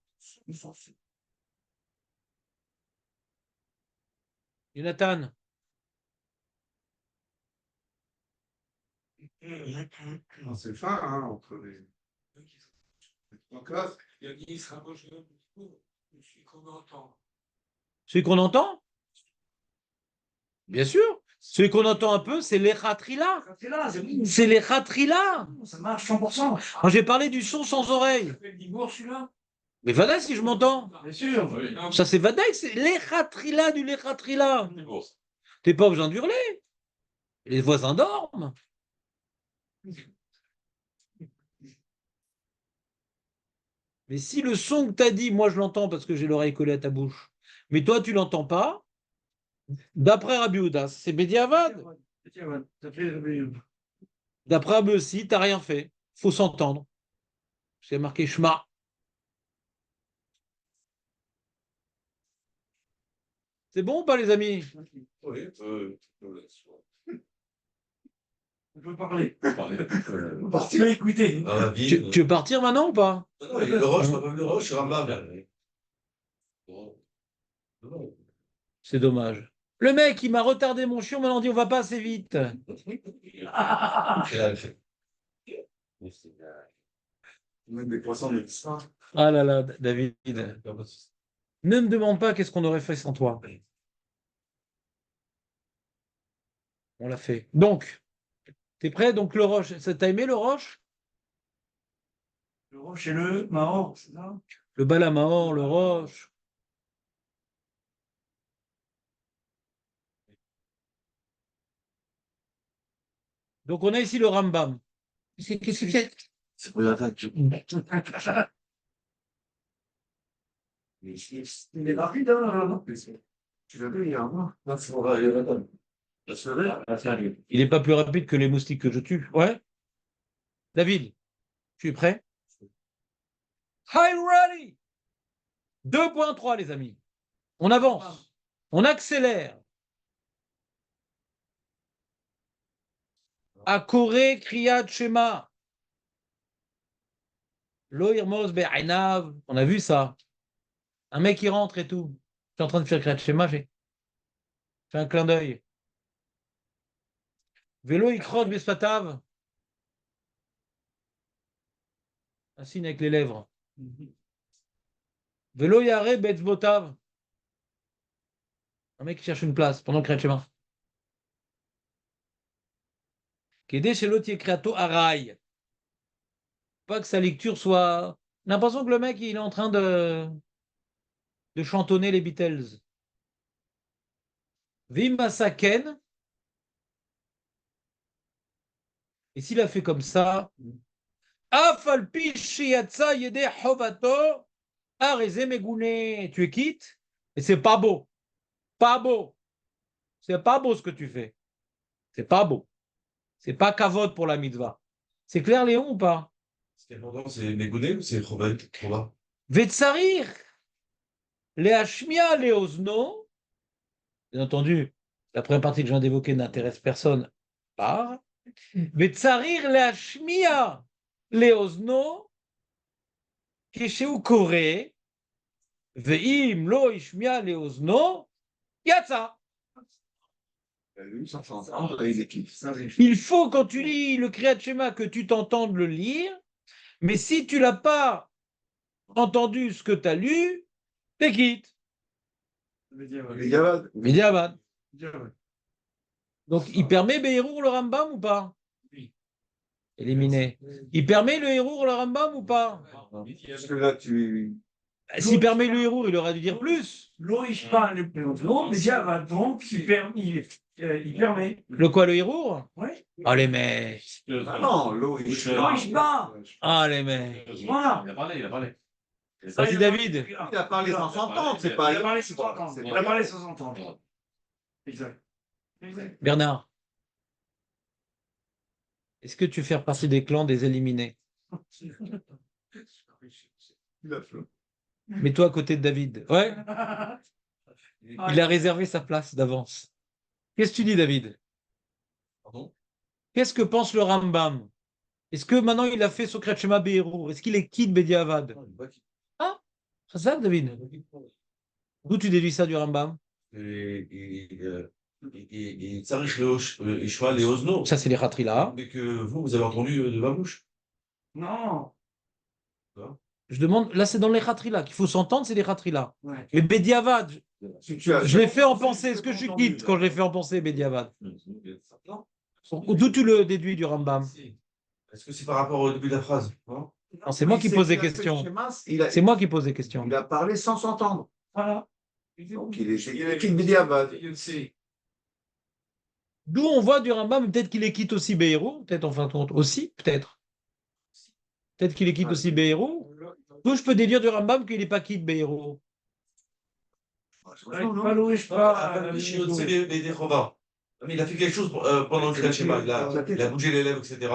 Jonathan, Non, c'est fin, hein, entre les trois classes. Il se rapproche de celui qu'on entend. celui qu'on entend? Bien sûr. Celui qu'on entend un peu, c'est l'Echatrila. C'est là, c'est bon. C'est l'Echatrila. Ça marche 100%. Quand j'ai parlé du son sans oreille. Ça fait le dibour, celui-là. Mais Vadaï, si je m'entends. Bien sûr. Oui. Ça, c'est Vadaï, c'est l'Echatrila du l'Echatrila. T'es pas besoin d'hurler. Les voisins dorment. Mais si le son que tu as dit, moi je l'entends parce que j'ai l'oreille collée à ta bouche, mais toi tu l'entends pas, d'après Rabbi Houda, c'est Bediavad. D'après Rabbi aussi, tu n'as rien fait. Faut s'entendre. C'est marqué Shema. C'est bon ou pas, les amis? Oui, On peut parler. euh, On partir écouter. dans la Tu, ville. tu veux partir maintenant ou pas? Non, le Roche, pas le Roche, Rambam. C'est dommage. Le mec, il m'a retardé mon chiot, maintenant dit on va pas assez vite. Même des poissons de ça. Ah là là, David. Ne me demande pas qu'est-ce qu'on aurait fait sans toi. On l'a fait. Donc, t'es prêt? Donc le Roche, t'as aimé le Roche? Le roche et le Mahor, c'est ça? Le Balamahor, le Roche. Donc on a ici le Rambam. Qu'est-ce que c'est? C'est pour l'attaque. Il est rapide, hein? Tu l'as vu hier, non? Non, c'est pour l'attaque. Il n'est pas plus rapide que les moustiques que je tue. Ouais? David, tu es prêt? High ready! 2.3, les amis. On avance. On accélère. Akore Kriyat Shema. Lo Irmos Be'ainav. On a vu ça. Un mec qui rentre et tout. Je suis en train de faire Kriyat Shema, j'ai fait un clin d'œil. Vélo Ikrot Besfatav. Un signe avec les lèvres. Vélo Yare Betzbotav. Un mec qui cherche une place pendant Kriyat Shema. Kédé chez l'autre Créato Araï. Pas que sa lecture soit. L'impression que le mec il est en train de de chantonner les Beatles. Vimasaken. Et s'il a fait comme ça, Afalpi shiatsa yede hovato, areze megune. Tu es quitte, et c'est pas beau. Pas beau. C'est pas beau ce que tu fais. C'est pas beau. C'est pas kavod pour la mitzvah. C'est clair, Léon, ou pas? C'est Megouné ou c'est Chova? Vetsarir, leashmia leozno. Bien entendu, la première partie que je viens d'évoquer n'intéresse personne. Pas. Vetsarir leashmia leozno, keshehu kore, veim lo ishmia leozno, yatsa. Lui, sans s'entendre, il est qui? Il faut, quand tu lis le Kriyat Shema, que tu t'entendes le lire, mais si tu l'as pas entendu ce que tu as lu, t'es quitte. Bediavad. Midiavad. Donc, il permet Be'erour le Rambam ou pas? Éliminé. Il permet le Hérour le Rambam ou pas? Parce que là, tu. S'il permet le Hérour, il aurait dû dire plus. L'eau, il parle le plus longtemps, mais déjà, donc, il permet. Le quoi, le Hérour? Oui. Ah, les mecs. Ah non, l'eau, il parle. Ah, les mecs. Voilà. Il a parlé. Vas-y, David. Il a parlé sans s'entendre, c'est pas. Il a parlé sans entendre. c'est Il pas- a parlé sans entendre. Exact. Bernard. Est-ce que tu fais partie des clans des éliminés? Il a fait. Mets-toi à côté de David. Ouais. Il a réservé sa place d'avance. Qu'est-ce que tu dis, David? Pardon? Qu'est-ce que pense le Rambam? Est-ce que maintenant il a fait Sokrat Shema Be'erour? Est-ce qu'il est quitte Bediavad? Ah, c'est ça, David? D'où tu déduis ça du Rambam? Et Tsarich le Ishma les Osno. Ça, c'est les Khatrila. Mais que vous avez entendu de ma bouche. Non. Je demande, là, c'est dans les Khatrila qu'il faut s'entendre, c'est les Khatrila. Ouais. Mais Bediavad, Si tu as- je l'ai fait en pensée. Est-ce que je suis quitte quand je l'ai fait en pensée, Bediavad? D'où tu le déduis du Rambam? Est-ce que c'est par rapport au début de la phrase? Non. Non, c'est moi qui Il pose s'est- des il a fait questions. le schéma, il a- C'est moi qui pose des questions. Il a parlé sans s'entendre. Voilà. Donc il est quitte Bediavad. D'où on voit du Rambam, peut-être qu'il est quitte aussi Be'erour, peut-être en fin de compte aussi, peut-être. Peut-être qu'il est quitte aussi Be'erour. D'où je peux déduire du Rambam qu'il n'est pas quitte Be'erour. Pas loué, je pas. Mais il a fait quelque chose pendant le Kriyat Shema. Il a bougé les lèvres, etc.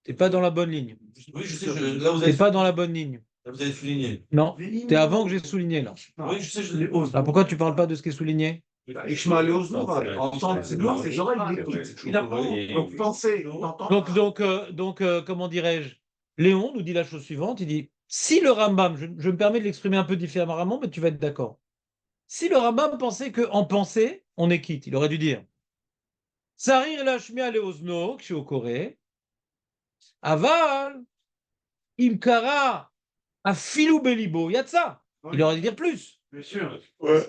T'es pas dans la bonne ligne. Oui, je sais, là vous T'es avez, pas dans la bonne ligne. là, vous avez souligné. Non, t'es avant que j'ai souligné là. Oui, je sais, je Les hausses. Alors pourquoi tu parles pas de ce qui est souligné? Ishma Leozno, entendre, c'est lourd, c'est oreilles, il est quitte. Il a Donc penser, d'entendre. Donc, comment dirais-je? Léon nous dit la chose suivante, il dit, si le Rambam, je me permets de l'exprimer un peu différemment, mais tu vas être d'accord. Si le Rambam pensait qu'en pensée, on est quitte, il aurait dû dire Sarir lashmia leozno, kshiokore, aval, imkara, afilu belibo, yatsa. Il aurait dû dire plus. Bien sûr.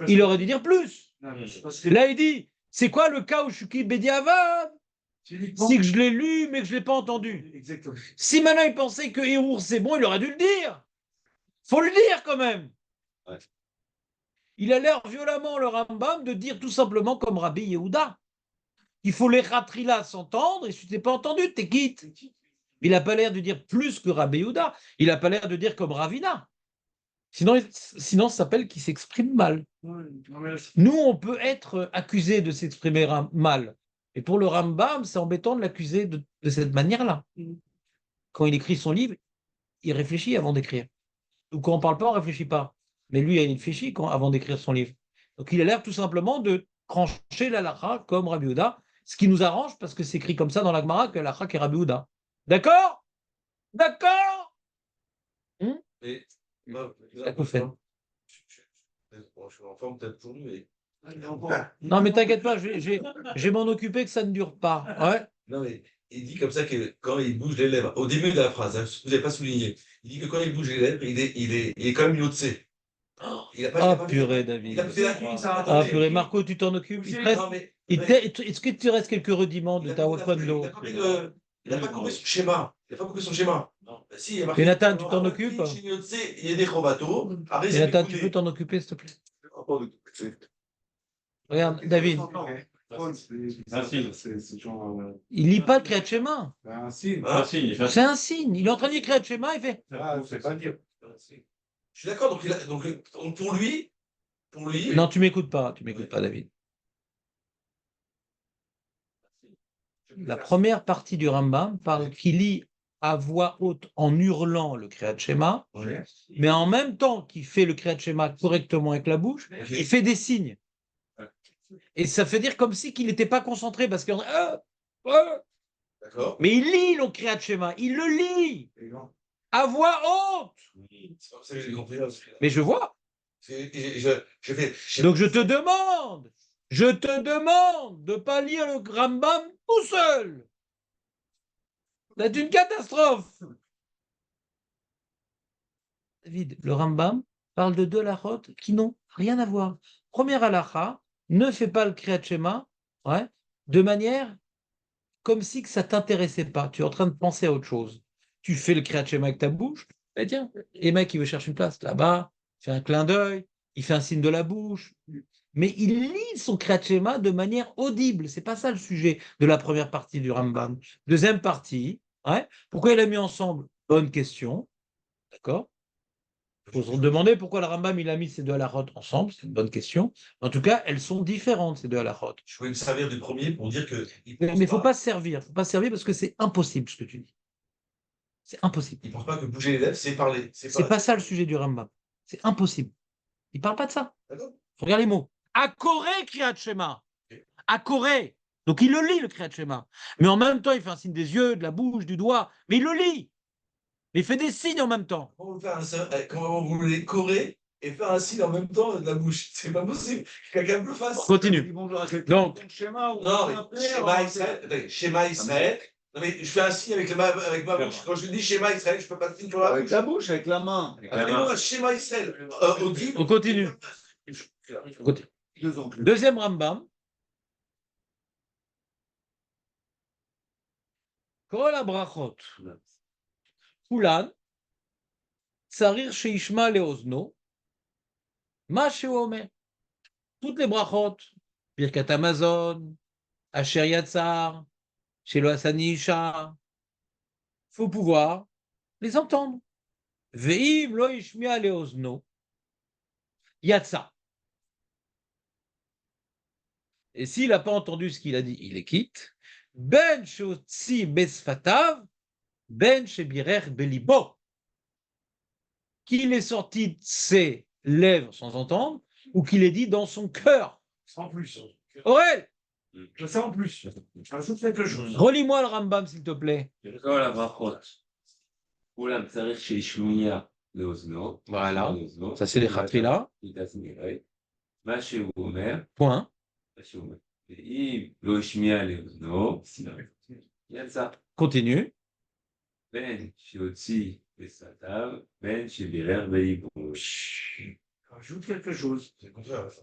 Il aurait dû dire plus. Non, mais c'est parce que Là, il dit, c'est quoi le cas où je suis quitte Bediavad? Si que je l'ai lu, mais que je ne l'ai pas entendu. Exactement. Si maintenant il pensait que Hérour c'est bon, il aurait dû le dire. Faut le dire quand même. Ouais. Il a l'air violemment, le Rambam, de dire tout simplement comme Rabbi Yehuda. Il faut les Khatrila s'entendre, et si tu n'es pas entendu, t'es quitte. Il n'a pas l'air de dire plus que Rabbi Yehuda. Il n'a pas l'air de dire comme Ravina. Sinon ça s'appelle qu'il s'exprime mal. Ouais, non, mais là, Nous, on peut être accusé de s'exprimer mal. Et pour le Rambam, c'est embêtant de l'accuser de cette manière-là. Quand il écrit son livre, il réfléchit avant d'écrire. Ou quand on ne parle pas, on ne réfléchit pas. Mais lui, il réfléchit avant d'écrire son livre. Donc il a l'air tout simplement de trancher la halakha comme Rabbi Yehuda, ce qui nous arrange parce que c'est écrit comme ça dans la Gemara que la halakha est Rabbi Yehuda. D'accord? D'accord? Mais, Ça vous fait. Bon, je suis en forme peut-être pour lui, mais. Non, mais t'inquiète pas, je vais m'en occuper que ça ne dure pas. Ouais. Non, mais il dit comme ça que quand il bouge les lèvres, au début de la phrase, hein, vous n'avez pas souligné, il dit que quand il bouge les lèvres, il est comme une autre C. Il a pas, il a Ah pas- purée, il David. a fait la cuisse, ça. Ah purée, Marco, tu t'en occupes. Non, mais- Est-ce que tu restes quelques rudiments de il a ta pas- Wakando? il a pas compris le- il n'a pas compris ce schéma. Il n'a pas compris son schéma. Non. Bah, si, il y a marqué. Et Nathan, tu t'en occupes? Il y a des chromatos. Après, Et c'est Nathan, des tu peux coudées. t'en occuper, s'il te plaît? Rapport de- c'est- Regarde, David, Un signe. C'est genre. il lit pas le Kriyat Shema. Un signe. Un signe, il fait un C'est un signe. Il est en train de lire Kriyat Shema, il fait. Ah, c'est pas dire. Je suis d'accord. Donc, pour lui. Non, tu m'écoutes pas, David. La première partie du Rambam parle qu'il lit à voix haute en hurlant le Kriyat Shema, Ouais. mais en même temps qu'il fait le Kriyat Shema correctement avec la bouche, Ok. il fait des signes. Et ça fait dire comme si qu'il n'était pas concentré parce qu'il D'accord. mais il lit le Kriyat Shema, il le lit à voix haute. C'est comme ça que j'ai compris. Là, Mais je vois. je fais. Donc je te demande de ne pas lire le Rambam tout seul. C'est une catastrophe. David, le Rambam parle de deux halachot qui n'ont rien à voir. Première halakha, ne fais pas le Kriyat Shema, ouais, de manière comme si que ça t'intéressait pas. Tu es en train de penser à autre chose. Tu fais le Kriyat Shema avec ta bouche, ben tiens, et mec, il veut chercher une place là-bas, il fait un clin d'œil, il fait un signe de la bouche. Mais il lit son Kriyat Shema de manière audible. C'est pas ça le sujet de la première partie du Rambam. Deuxième partie, ouais, pourquoi il a mis ensemble? Bonne question, d'accord? Il faut se demander pourquoi le Rambam il a mis ces deux halakhot ensemble, c'est une bonne question. En tout cas, elles sont différentes, ces deux halakhot. Je voulais me servir du premier pour dire que. Mais il ne faut pas se servir. Faut pas se servir parce que c'est impossible ce que tu dis. C'est impossible. Il ne pense pas que bouger les lèvres, c'est parler. C'est pas ça le sujet du Rambam. C'est impossible. Il ne parle pas de ça. D'accord. Regarde les mots. À Corée, Kriyat Shema. À Corée. Donc il le lit, le Kriyat Shema. Mais en même temps, il fait un signe des yeux, de la bouche, du doigt. Mais il le lit. Mais il fait des signes en même temps. Comment vous voulez corer et faire un signe en même temps de la bouche? C'est pas possible. Quelqu'un me le fasse. On continue. Donc, Non, mais schéma Israël. Attendez, schéma Israël. Non, mais je fais un signe avec ma bouche. Quand je dis schéma Israël, je ne peux pas faire sur la Avec bouche. la bouche, avec la main. Ah, mais non, schéma Israël. Audible. on continue. On continue. Deuxième Rambam. Kol habrachot. Kulan. Tsarir sheishma leozno. Ma sheomer. Toutes les brachot. Birkat Amazon. Asher Yatzar. Shelo Asani Isha. Faut pouvoir les entendre. Ve'im lo ishmia leozno. Yatsa. Et s'il n'a pas entendu ce qu'il a dit, il les quitte. Ben shotzi besfatav, ben shebirer belibo. Qu'il est sorti de ses lèvres sans entendre, ou qu'il est dit dans son cœur. En plus. Aurel, Je sais en plus. Ajoute quelque chose. relis-moi le Rambam, s'il te plaît. כל הברכות, כולם צריך שישמיע לאוזנו. Voilà. לאוזנו. Ça, c'est les Khatila. מה שהוא אומר, Point. מה שהוא אומר. ואם לא השמיע לאוזנו, יצא. Continue. בין שהוציא בשפתיו, בין שבירר בליבו. Ajoute quelque chose. C'est le contraire. Ça.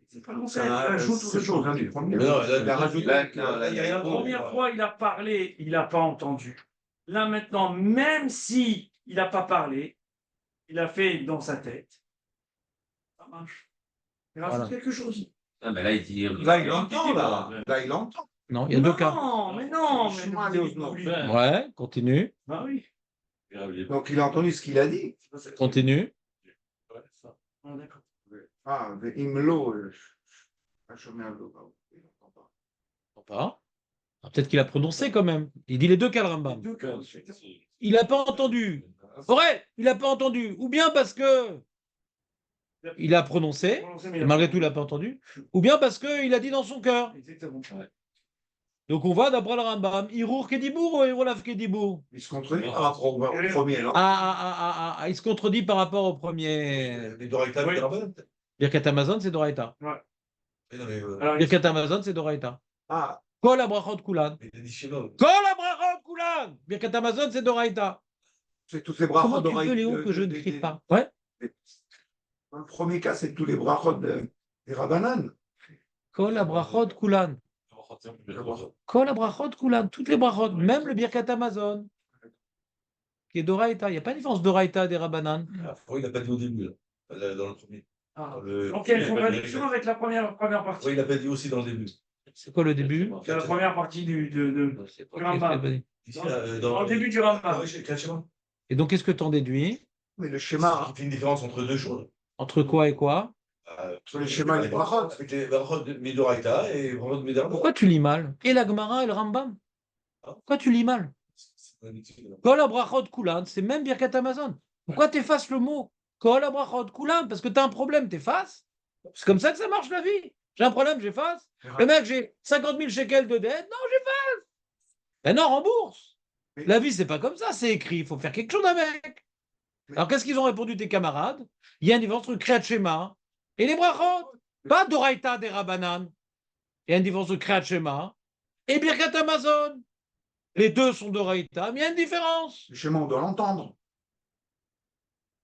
C'est pas le contraire. Ajoute quelque chose. Hein, du premier. Mais non, là, Il a rajouté. là, il y a rien La de bon. première fois, il a parlé, il n'a pas entendu. Là, maintenant, même si il n'a pas parlé, il a fait dans sa tête. Ça marche. Il rajoute Voilà. quelque chose. Ah, mais là, il dit. Là, il entend, là. Là, il entend. Non, il y a deux cas. Non, mais non. Mais Chemin Léozno. Ouais, continue. Ah oui. Donc, il a entendu ce qu'il a dit. Continue. Ah, d'accord. Ah, Imlo. Il n'entend pas. Pas. Ah, peut-être qu'il a prononcé quand même. Il dit les deux cas, le Rambam. Deux cas. Il n'a pas entendu. Aurel, il n'a pas entendu. Ou bien parce que il a prononcé, et malgré tout, il n'a pas entendu. Ou bien parce qu'il a dit dans son cœur. Exactement. Donc on va d'après le Rambam. Irour Kedibour ou Irolav Kedibour? Il se contredit par rapport au premier, non? Il se contredit par rapport au premier. Les Doraïta, Oui. les Rabbanan. Birkat Amazon, c'est Doraïta. Mais non, mais, Alors, Birkat Amazon, c'est Doraïta. Ah, Kol Abrachot Kulan. mais il a dit schéma. Kol Abrachot Kulan. Birkat Amazon, c'est Doraïta. c'est tous ces brachot Comment tu d'oreille- veux, Léo, de- que je de- ne des- crie des- pas? Ouais. Dans le premier cas, c'est tous les brachot des Rabbanan. Kol Abrachot Kulan. Kol Abrachot Kulan. Toutes les brachot, même le Birkat Amazon. qui est d'Oraïta. Il n'y a pas de différence d'Oraïta des Rabbanan. Il n'a pas dit au début, là, dans le premier. Ah. Le- Donc, il y a une contradiction avec la première partie. Oui, il n'a pas dit aussi dans le début. C'est quoi le début? C'est la première partie de C'est quoi du qui est Rambam. fait? Ici, Dans le début du Rambam. Oui, chez Kachema. Et donc, qu'est-ce que tu en déduis? Mais le schéma, Il fait une différence entre deux choses. Entre quoi et quoi? sur le schéma des brachot. Avec les brachot de Midoraita et brachot de Midoraita. Pourquoi tu lis mal? Et la Gemara et le Rambam? Pourquoi tu lis mal? Kol abrachot kulan, c'est même Birkat Amazon. Pourquoi tu effaces le mot Kol abrachot kulan? Parce que tu as un problème, tu effaces. C'est comme ça que ça marche la vie. J'ai un problème, j'efface. Le mec, j'ai 50 000 shekels de dette. Non, j'efface. Ben non, rembourse. La vie, c'est pas comme ça, c'est écrit. Il faut faire quelque chose avec. Alors, qu'est-ce qu'ils ont répondu tes camarades? Il y a une différence entre Kriyat Shema et les brachot. Pas d'Oraïta des Rabbanan. Il y a une différence entre Kriyat Shema et Birkat Amazon. Les deux sont d'Oraïta, mais il y a une différence. Le schéma, on doit l'entendre.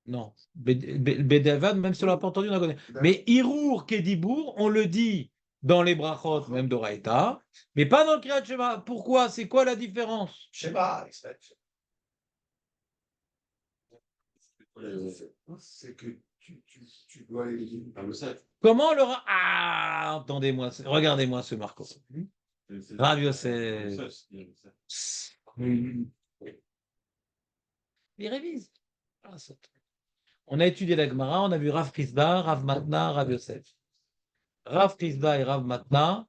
Non. Bédavad, même si on ne l'a pas entendu, on la connaît. Mais Hirour, Kedibour, on le dit dans les brachot, même d'Oraïta, mais pas dans le Kriyat Shema. Pourquoi? C'est quoi la différence? Shema, expert. C'est que tu dois aller. Comment le... Ah, entendez-moi, regardez-moi ce Marco. Rav Yosef. Il révise. On a étudié la Gemara, on a vu Rav Prisda, Rav Matna, Rav Yosef. Rav Prisda et Rav Matna,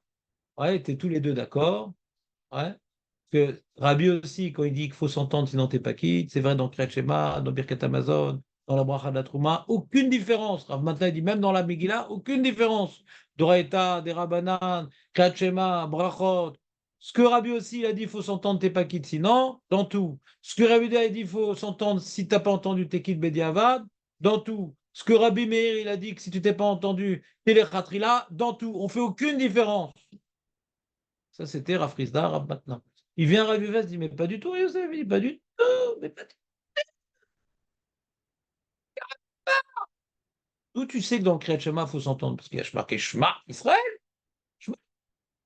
ouais, étaient tous les deux d'accord. Ouais. Que Rabbi aussi, quand il dit qu'il faut s'entendre sinon t'es pas quitte, c'est vrai dans Kriyat Shema, dans Birkat Amazon, dans la Bracha de la Trouma, aucune différence. Rav Matna il dit même dans la Megillah, aucune différence. Doraïta, des Rabbanan, Kriyat Shema, Brachot. Ce que Rabbi aussi il a dit, il faut s'entendre t'es pas quitte sinon, dans tout. Ce que Rabbi a dit, il faut s'entendre si t'as pas entendu t'es quitte Bediavad, dans tout. Ce que Rabbi Meir il a dit que si tu t'es pas entendu t'es les Khatrila, dans tout. On fait aucune différence. Ça c'était Rav Prisda, Rav Matna. Il vient à Rabbi Yosef, il dit, mais pas du tout, Yosef, il dit, pas du tout, mais pas du tout. D'où tu sais que dans le Kriyat Shema, il faut s'entendre, parce qu'il y a marqué Shema, Israël. Shema.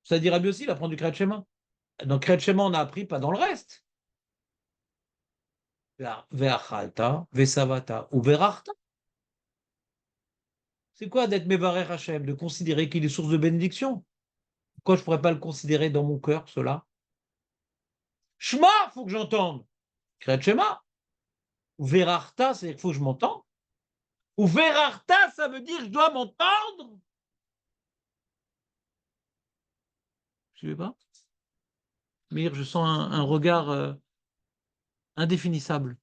Ça dit Rabbi aussi, il apprend du Kriyat Shema. Dans le Kriyat Shema, on a appris, pas dans le reste. Ve'achalta, ve'savata, ou ve'rachta. C'est quoi d'être Mevarer Hashem, de considérer qu'il est source de bénédiction? Pourquoi je ne pourrais pas le considérer dans mon cœur, cela? Shema, il faut que j'entende. Kriyat Shema. Ou ve'rachta, c'est-à-dire qu'il faut que je m'entende. Ou verarta, ça veut dire je dois m'entendre. Je ne sais pas. Mais je sens un regard indéfinissable.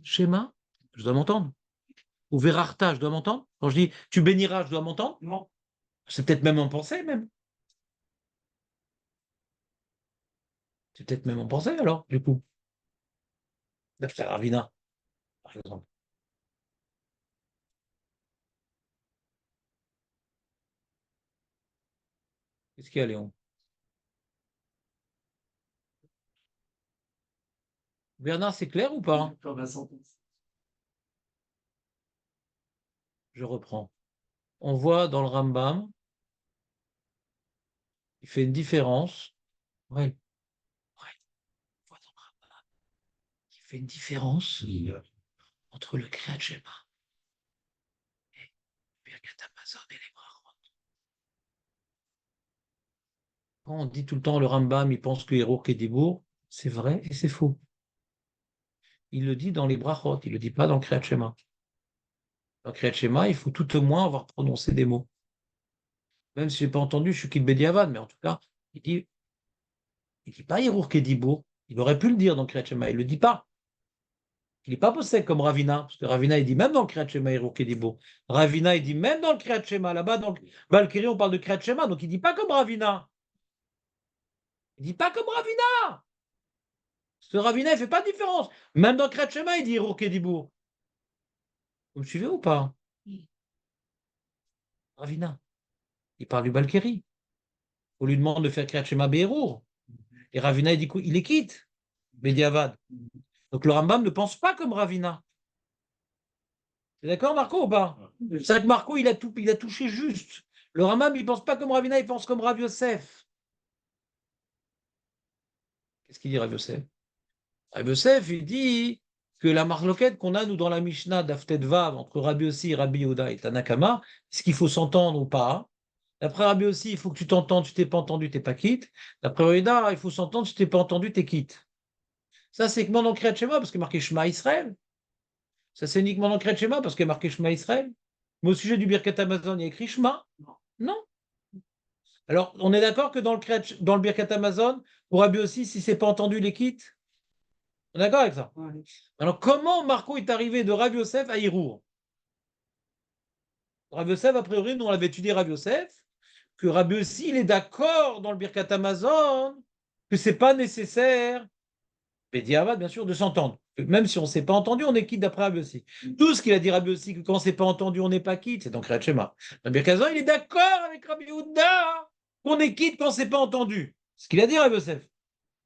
Schéma, je dois m'entendre. Ou verarta, je dois m'entendre. Quand je dis tu béniras, je dois m'entendre. Non. C'est peut-être même en pensée, même. C'est peut-être même en pensée, alors, du coup. D'après Ravina, par exemple. Qu'est-ce qu'il y a, Léon? Bernard, c'est clair ou pas? Je reprends. On voit dans le Rambam, il fait une différence. Ouais. On voit dans le Rambam, il fait une différence entre le Kriyat Shema et Birkat Amazon et les brachot. Quand on dit tout le temps le Rambam, il pense que Hirour Kedibour, c'est vrai et c'est faux. Il le dit dans les brachot, il ne le dit pas dans le Kriyat Shema. Dans le Kriyat Shema, il faut tout au moins avoir prononcé des mots. Même si je n'ai pas entendu, je suis Kid Bediavad, mais en tout cas, il dit pas Hirour Kedibour. Il aurait pu le dire dans le Kriyat Shema, il ne le dit pas. Il n'est pas possède comme Ravina, parce que Ravina, il dit même dans le Kriyat Shema, Hirour Kedibour. Ravina, il dit même dans le Kriyat Shema, là-bas, dans le Valkyrie, on parle de Kriyat Shema, donc il ne dit pas comme Ravina. Il ne dit pas comme Ravina. Ce Ravina, il ne fait pas de différence. Même dans Kriyat Shema, il dit Hirour Kedibour. Vous me suivez ou pas? Ravina, il parle du Valkyrie. On lui demande de faire Kriyat Shema Be'erour. Et Ravina, il dit quoi? Il est quitte. Bediavad. Donc le Rambam ne pense pas comme Ravina. C'est d'accord, Marco, ou pas? C'est vrai que Marco, il a touché juste. Le Rambam, il ne pense pas comme Ravina, il pense comme Rav Yosef. Qu'est-ce qu'il dit, Rav Yosef? Rabbi Yosef, il dit que la marloquette qu'on a, nous, dans la Mishnah d'Aftet Vav, entre Rabbi Yossi, Rabbi Yehuda et Tanakama, est-ce qu'il faut s'entendre ou pas? D'après Rabbi Yossi, il faut que tu t'entendes, tu t'es pas entendu, t'es pas quitte. D'après Yehuda, il faut s'entendre, tu t'es pas entendu, t'es quitte. Ça, c'est uniquement dans Kriyat Shema, parce qu'il est marqué Shema Israël. Ça, c'est uniquement dans Kriyat Shema, parce qu'il est marqué Shema Israël. Mais au sujet du Birkat Hamazon, il y a écrit Shema? Non. Alors, on est d'accord que dans le Birkat Hamazon, pour Rabbi Yossi, si c'est pas entendu, il est quitte? On est d'accord avec ça? Ouais. Alors, comment Marco est arrivé de Rabbi Yosef à Hirour? Rabbi Yosef, a priori, nous on l'avait étudié Rabbi Yosef, que Rabbi Yossi, il est d'accord dans le Birkat Hamazon, que c'est pas nécessaire, mais Diavad, bien sûr, de s'entendre. Même si on ne s'est pas entendu, on est quitte d'après Rabbi Yossi. Tout ce qu'il a dit Rabbi Yossi, que quand on ne s'est pas entendu, on n'est pas quitte, c'est donc Kriyat Shema. Rabbi Hamazon, il est d'accord avec Rabbi Yehuda qu'on est quitte quand on ne s'est pas entendu. Ce qu'il a dit Rabbi Yosef.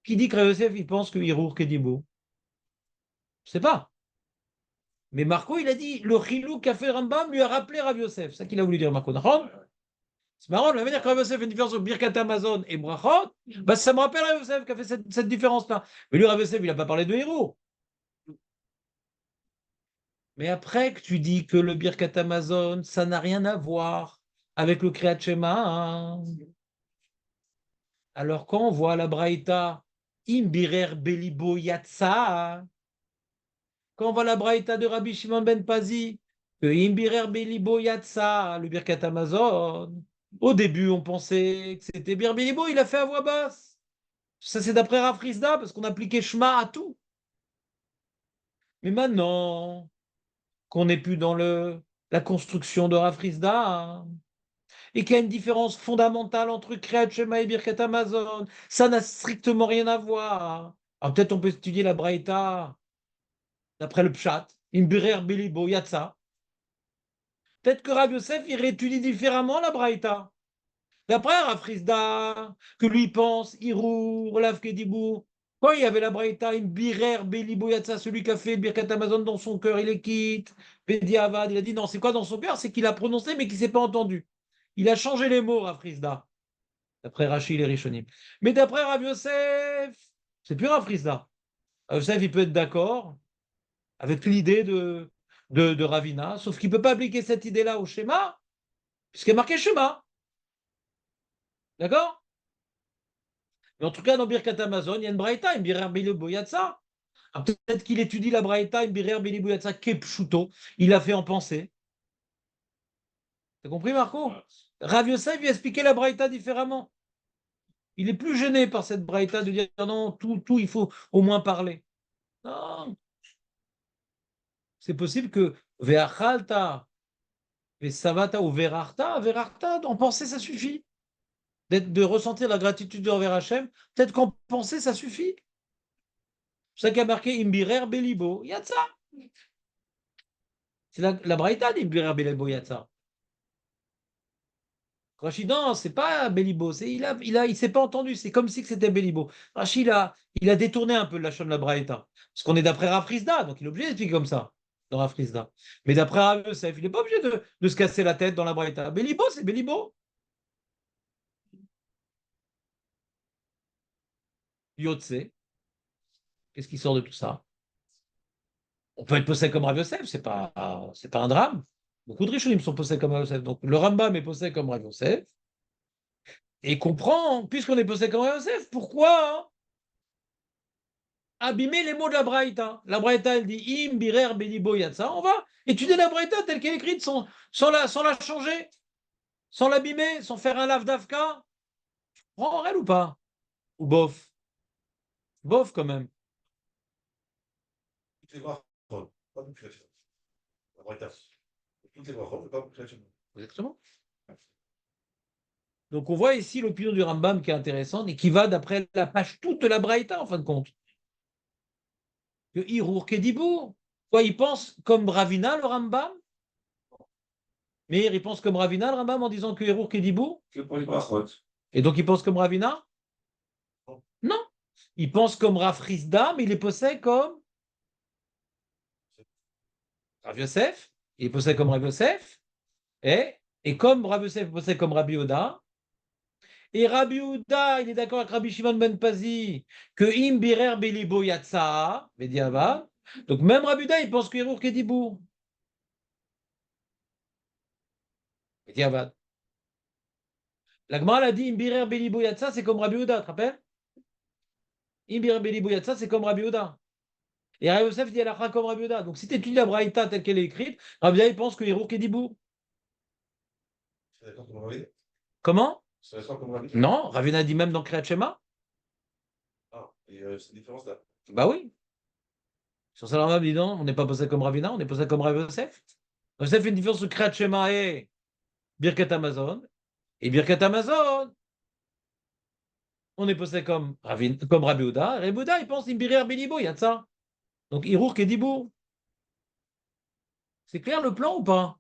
Qui dit que Rabbi Yosef, il pense que Hirour Kedibo? Je ne sais pas. Mais Marco, il a dit, le Chilou qu'a fait Rambam lui a rappelé Rabbi Yosef. C'est ça qu'il a voulu dire, Marco. C'est marrant, ça veut dire que Rabbi Yosef fait une différence entre Birkat Hamazon et Brachot. Bah, ça me rappelle Rabbi Yosef qui a fait cette différence-là. Mais lui, Rabbi Yosef, il n'a pas parlé de héros. Mais après que tu dis que le Birkat Hamazon, ça n'a rien à voir avec le Kriyat Shema, hein. Alors quand on voit la Braïta, Imbirer Belibo Yatsa, quand on voit la Braïta de Rabbi Shimon ben Pazi, que Imbirer Belibo Yatsa, le Birkat Hamazon, au début on pensait que c'était Bir Belibo, il a fait à voix basse. Ça c'est d'après Rav Rizda, parce qu'on appliquait Shema à tout. Mais maintenant qu'on n'est plus dans la construction de Rav Rizda, hein, et qu'il y a une différence fondamentale entre Kriyat Shema et Birkat Hamazon, ça n'a strictement rien à voir. Alors peut-être on peut étudier la Braïta d'après le Pshat, Imbirer Belibo Yatsa. Peut-être que Rav Yosef, il réétudie différemment la Braïta. D'après Rav Rizda, que lui pense, Hirou, Olav Kedibou, quand il y avait la Braïta, Imbirer Belibo Yatsa, celui qui a fait Birkat Hamazon dans son cœur, il est quitte. Bediavad, il a dit non, c'est quoi dans son cœur? C'est qu'il a prononcé mais qu'il ne s'est pas entendu. Il a changé les mots, Rav Rizda, d'après Rachid et Rishonim. Mais d'après Rav Yosef, c'est plus Rav Rizda. Rav Yosef, il peut être d'accord avec l'idée de Ravina, sauf qu'il ne peut pas appliquer cette idée-là au schéma, puisqu'il est marqué schéma. D'accord? Mais en tout cas, dans Birkat Hamazon, il y a une Braïta, une Birer Bili Boyatsa. Peut-être qu'il étudie la Braïta, une Birer Bili Boyatsa, Kepshuto. Il a fait en pensée. T'as compris, Marco? Rav Yosef lui a expliqué la Braïta différemment. Il est plus gêné par cette Braïta de dire non, tout, il faut au moins parler. Non. C'est possible que Ve'achalta, Ve'savata ou Verarta, en pensée, ça suffit. De ressentir la gratitude envers Hachem, peut-être qu'en pensée, ça suffit. C'est ça qui a marqué Imbirer Belibo. Il y a de ça. C'est la Braïta d'Imbirer Belibo, il y a de ça. Rachid, non, c'est pas Belibo, il s'est pas entendu, c'est comme si c'était Belibo. Rachid, il a détourné un peu la de la Braïta. Parce qu'on est d'après Rav Rizda, donc il est obligé d'expliquer comme ça, dans Rav Rizda. Mais d'après Rav Yosef, il n'est pas obligé de se casser la tête dans la Braïta. Belibo, c'est Belibo. Yotse, qu'est-ce qui sort de tout ça? On peut être possède comme Rav Yosef, c'est pas un drame. Beaucoup de Rishonim sont possèdés comme Rav Yosef. Donc le Rambam est possédé comme Rav Yosef. Et comprend, puisqu'on est possédé comme Rav Yosef, pourquoi abîmer les mots de la Braïta? La Braïta, elle dit Im, Birer, Belibo, Yatsa. On va étudier la Braïta telle qu'elle est écrite sans la changer, sans l'abîmer, sans faire un lave d'Afka. Prends elle ou pas? Ou bof? Bof quand même. Toutes les brachot, pas pour Kriyat Shema. La Braïta. Toutes les brachot, mais pas pour Kriyat Shema. Exactement. Donc on voit ici l'opinion du Rambam qui est intéressante et qui va d'après la page toute de la Braïta en fin de compte. Que Hirour Kedibour. Quoi, il pense comme Ravina le Rambam? Mais il pense comme Ravina le Rambam en disant que Hirour Kedibour? Que pour les brachot. Et donc il pense comme Ravina? Non. Il pense comme Rav Rizda, mais il est possède comme Rav Yosef. Il est possède comme Rav Yosef. Et comme Rav Yosef est possède comme Rabbi Oda. Et Rabbi Houda, il est d'accord avec Rabbi Shimon ben Pazi que im birer belibo yatsa, bediavad. Donc même Rabbi Houda, il pense que Hirour Kedibour. Bediavad. La Gemara a dit im birer belibo yatsa, c'est comme Rabbi Houda, tu te rappelles? Im birer belibo yatsa, c'est comme Rabbi Houda. Et Rabbi Yosef dit alakha comme Rabbi Houda. Donc si tu étudies la Braïta telle qu'elle est écrite, Rabbi Houda, il pense que Hirour Kedibour. C'est d'accord comme Ravi? Comment? C'est d'accord comme Ravi? Non, Rabbi Houda dit même dans Kriyat Shema. Ah, et cette différence-là. Bah oui. Sur Salam dit non, on n'est pas posé comme Ravina, on est posé comme Rabbi Yosef. Yosef fait une différence entre Kriyat Shema et Birkat Amazon. Et Birkat Amazon, on est posé comme, comme Rabbi Houda. Rabbi Houda, il pense Imbirir Bilibo, il y a de ça. Donc Hirour Kedibour. C'est clair le plan ou pas?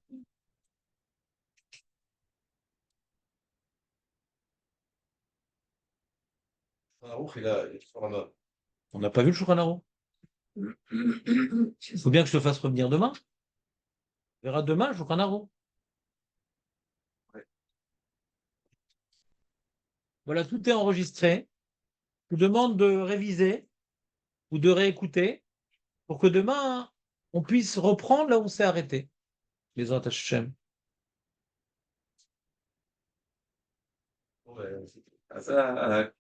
Arouf, il a toujours un homme. On n'a pas vu le Shulchan Aruch. Il faut bien que je te fasse revenir demain. On verra demain le Shulchan Aruch. Voilà, tout est enregistré. Je vous demande de réviser ou de réécouter pour que demain, on puisse reprendre là où on s'est arrêté. Les Hashem. Bon, ben, Ah, ça,